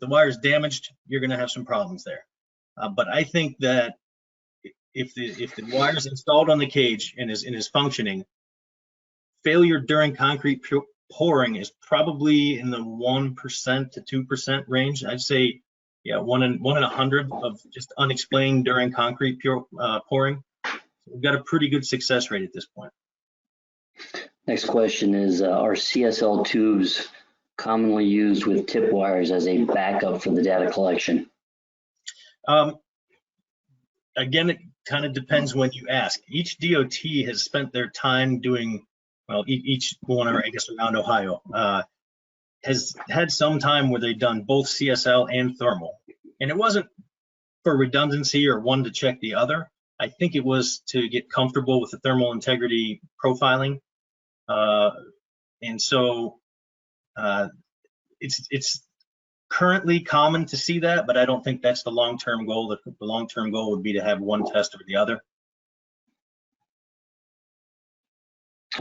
wire is damaged, you're going to have some problems there. But I think that if the wire is installed on the cage and is functioning, failure during concrete pouring is probably in the 1% to 2% range. I'd say, yeah, 1 in 100 of just unexplained during concrete pouring. So we've got a pretty good success rate at this point. Next question is, are CSL tubes commonly used with tip wires as a backup for the data collection? Again, it kind of depends when you ask. Each DOT has spent their time doing, well, each one, I guess, around Ohio, has had some time where they've done both CSL and thermal. And it wasn't for redundancy or one to check the other. I think it was to get comfortable with the thermal integrity profiling. And so it's currently common to see that, but I don't think that's the long-term goal. The long-term goal would be to have one test or the other.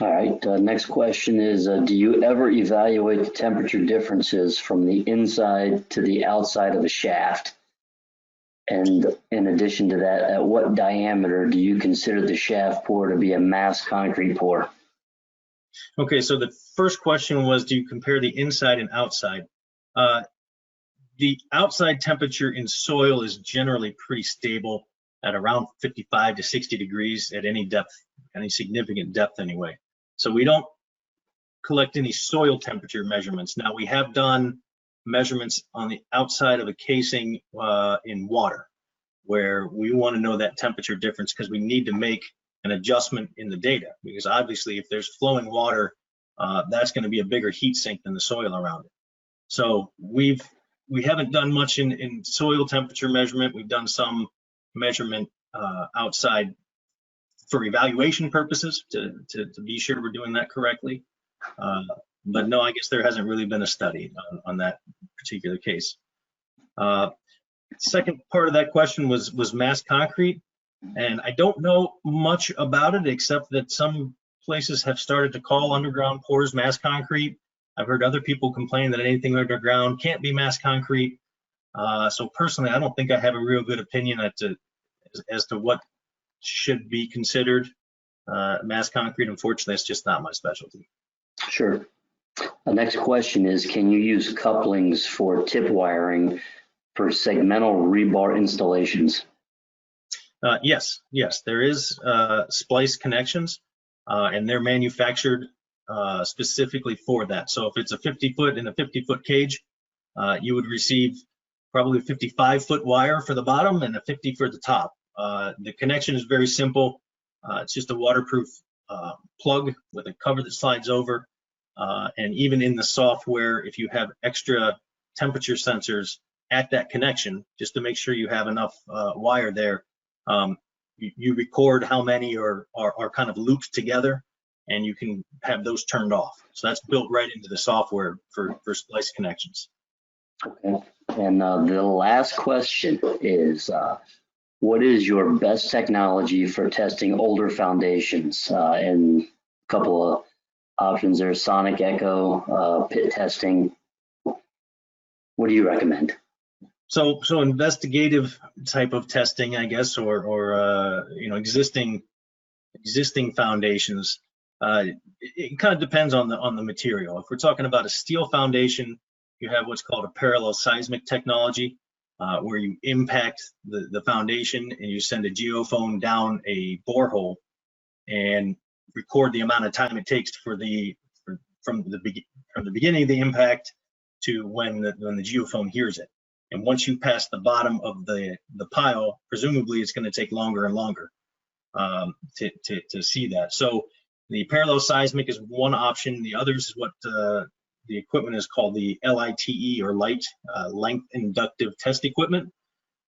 All right, next question is, do you ever evaluate the temperature differences from the inside to the outside of a shaft? And in addition to that, at what diameter do you consider the shaft pour to be a mass concrete pour? Okay, so the first question was, do you compare the inside and outside? The outside temperature in soil is generally pretty stable at around 55 to 60 degrees at any depth, any significant depth anyway. So we don't collect any soil temperature measurements. Now, we have done measurements on the outside of a casing in water, where we want to know that temperature difference because we need to make an adjustment in the data, because obviously if there's flowing water, that's going to be a bigger heat sink than the soil around it. So we haven't done much in soil temperature measurement. We've done some measurement outside for evaluation purposes to be sure we're doing that correctly. But no, I guess there hasn't really been a study on that particular case. Second part of that question was mass concrete. And I don't know much about it, except that some places have started to call underground pours mass concrete. I've heard other people complain that anything underground can't be mass concrete. So personally, I don't think I have a real good opinion as to what should be considered mass concrete. Unfortunately, it's just not my specialty. Sure. The next question is, can you use couplings for tip wiring for segmental rebar installations? Yes, there is splice connections, and they're manufactured specifically for that. So if it's a 50-foot in a 50-foot cage, you would receive probably a 55-foot wire for the bottom and a 50 for the top. The connection is very simple. It's just a waterproof plug with a cover that slides over. And even in the software, if you have extra temperature sensors at that connection, just to make sure you have enough wire there, you record how many are kind of looped together, and you can have those turned off. So that's built right into the software for splice connections. Okay. And the last question is, what is your best technology for testing older foundations? And a couple of options there: sonic echo, pit testing. What do you recommend? So investigative type of testing, I guess, or existing foundations. It kind of depends on the material. If we're talking about a steel foundation, you have what's called a parallel seismic technology, where you impact the foundation and you send a geophone down a borehole and record the amount of time it takes from the beginning of the impact to when the geophone hears it. And once you pass the bottom of the pile, presumably it's going to take longer and longer to see that. So the parallel seismic is one option. The other is what the equipment is called the LITE, or light length inductive test equipment.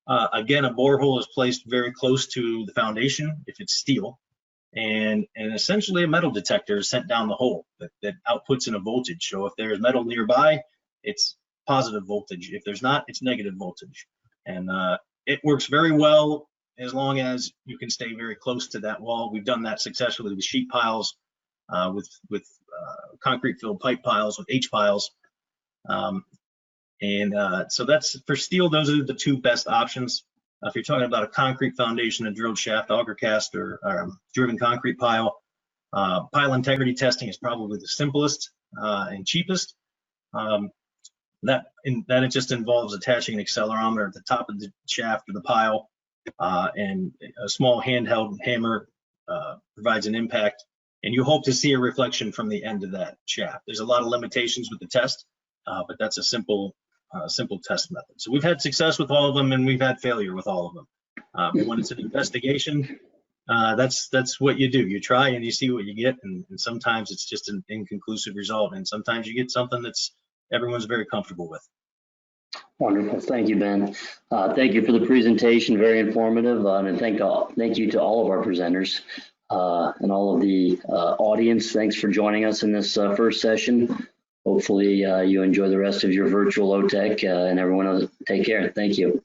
Again, a borehole is placed very close to the foundation if it's steel, and essentially a metal detector is sent down the hole that outputs in a voltage. So if there's metal nearby, it's positive voltage. If there's not, it's negative voltage. And it works very well as long as you can stay very close to that wall. We've done that successfully with sheet piles, with concrete filled pipe piles, with H piles. So that's for steel, those are the two best options. If you're talking about a concrete foundation, a drilled shaft, auger cast, or driven concrete pile, pile integrity testing is probably the simplest and cheapest. That it just involves attaching an accelerometer at the top of the shaft or the pile, and a small handheld hammer provides an impact, and you hope to see a reflection from the end of that shaft. There's a lot of limitations with the test, but that's a simple test method. So we've had success with all of them, and we've had failure with all of them. When it's an investigation, that's what you do. You try and you see what you get, and sometimes it's just an inconclusive result, and sometimes you get something that's everyone's very comfortable with. Wonderful. Thank you, Ben. Thank you for the presentation. Very informative. And thank you to all of our presenters and all of the audience. Thanks for joining us in this first session. Hopefully you enjoy the rest of your virtual OTEC, and everyone else, take care. Thank you.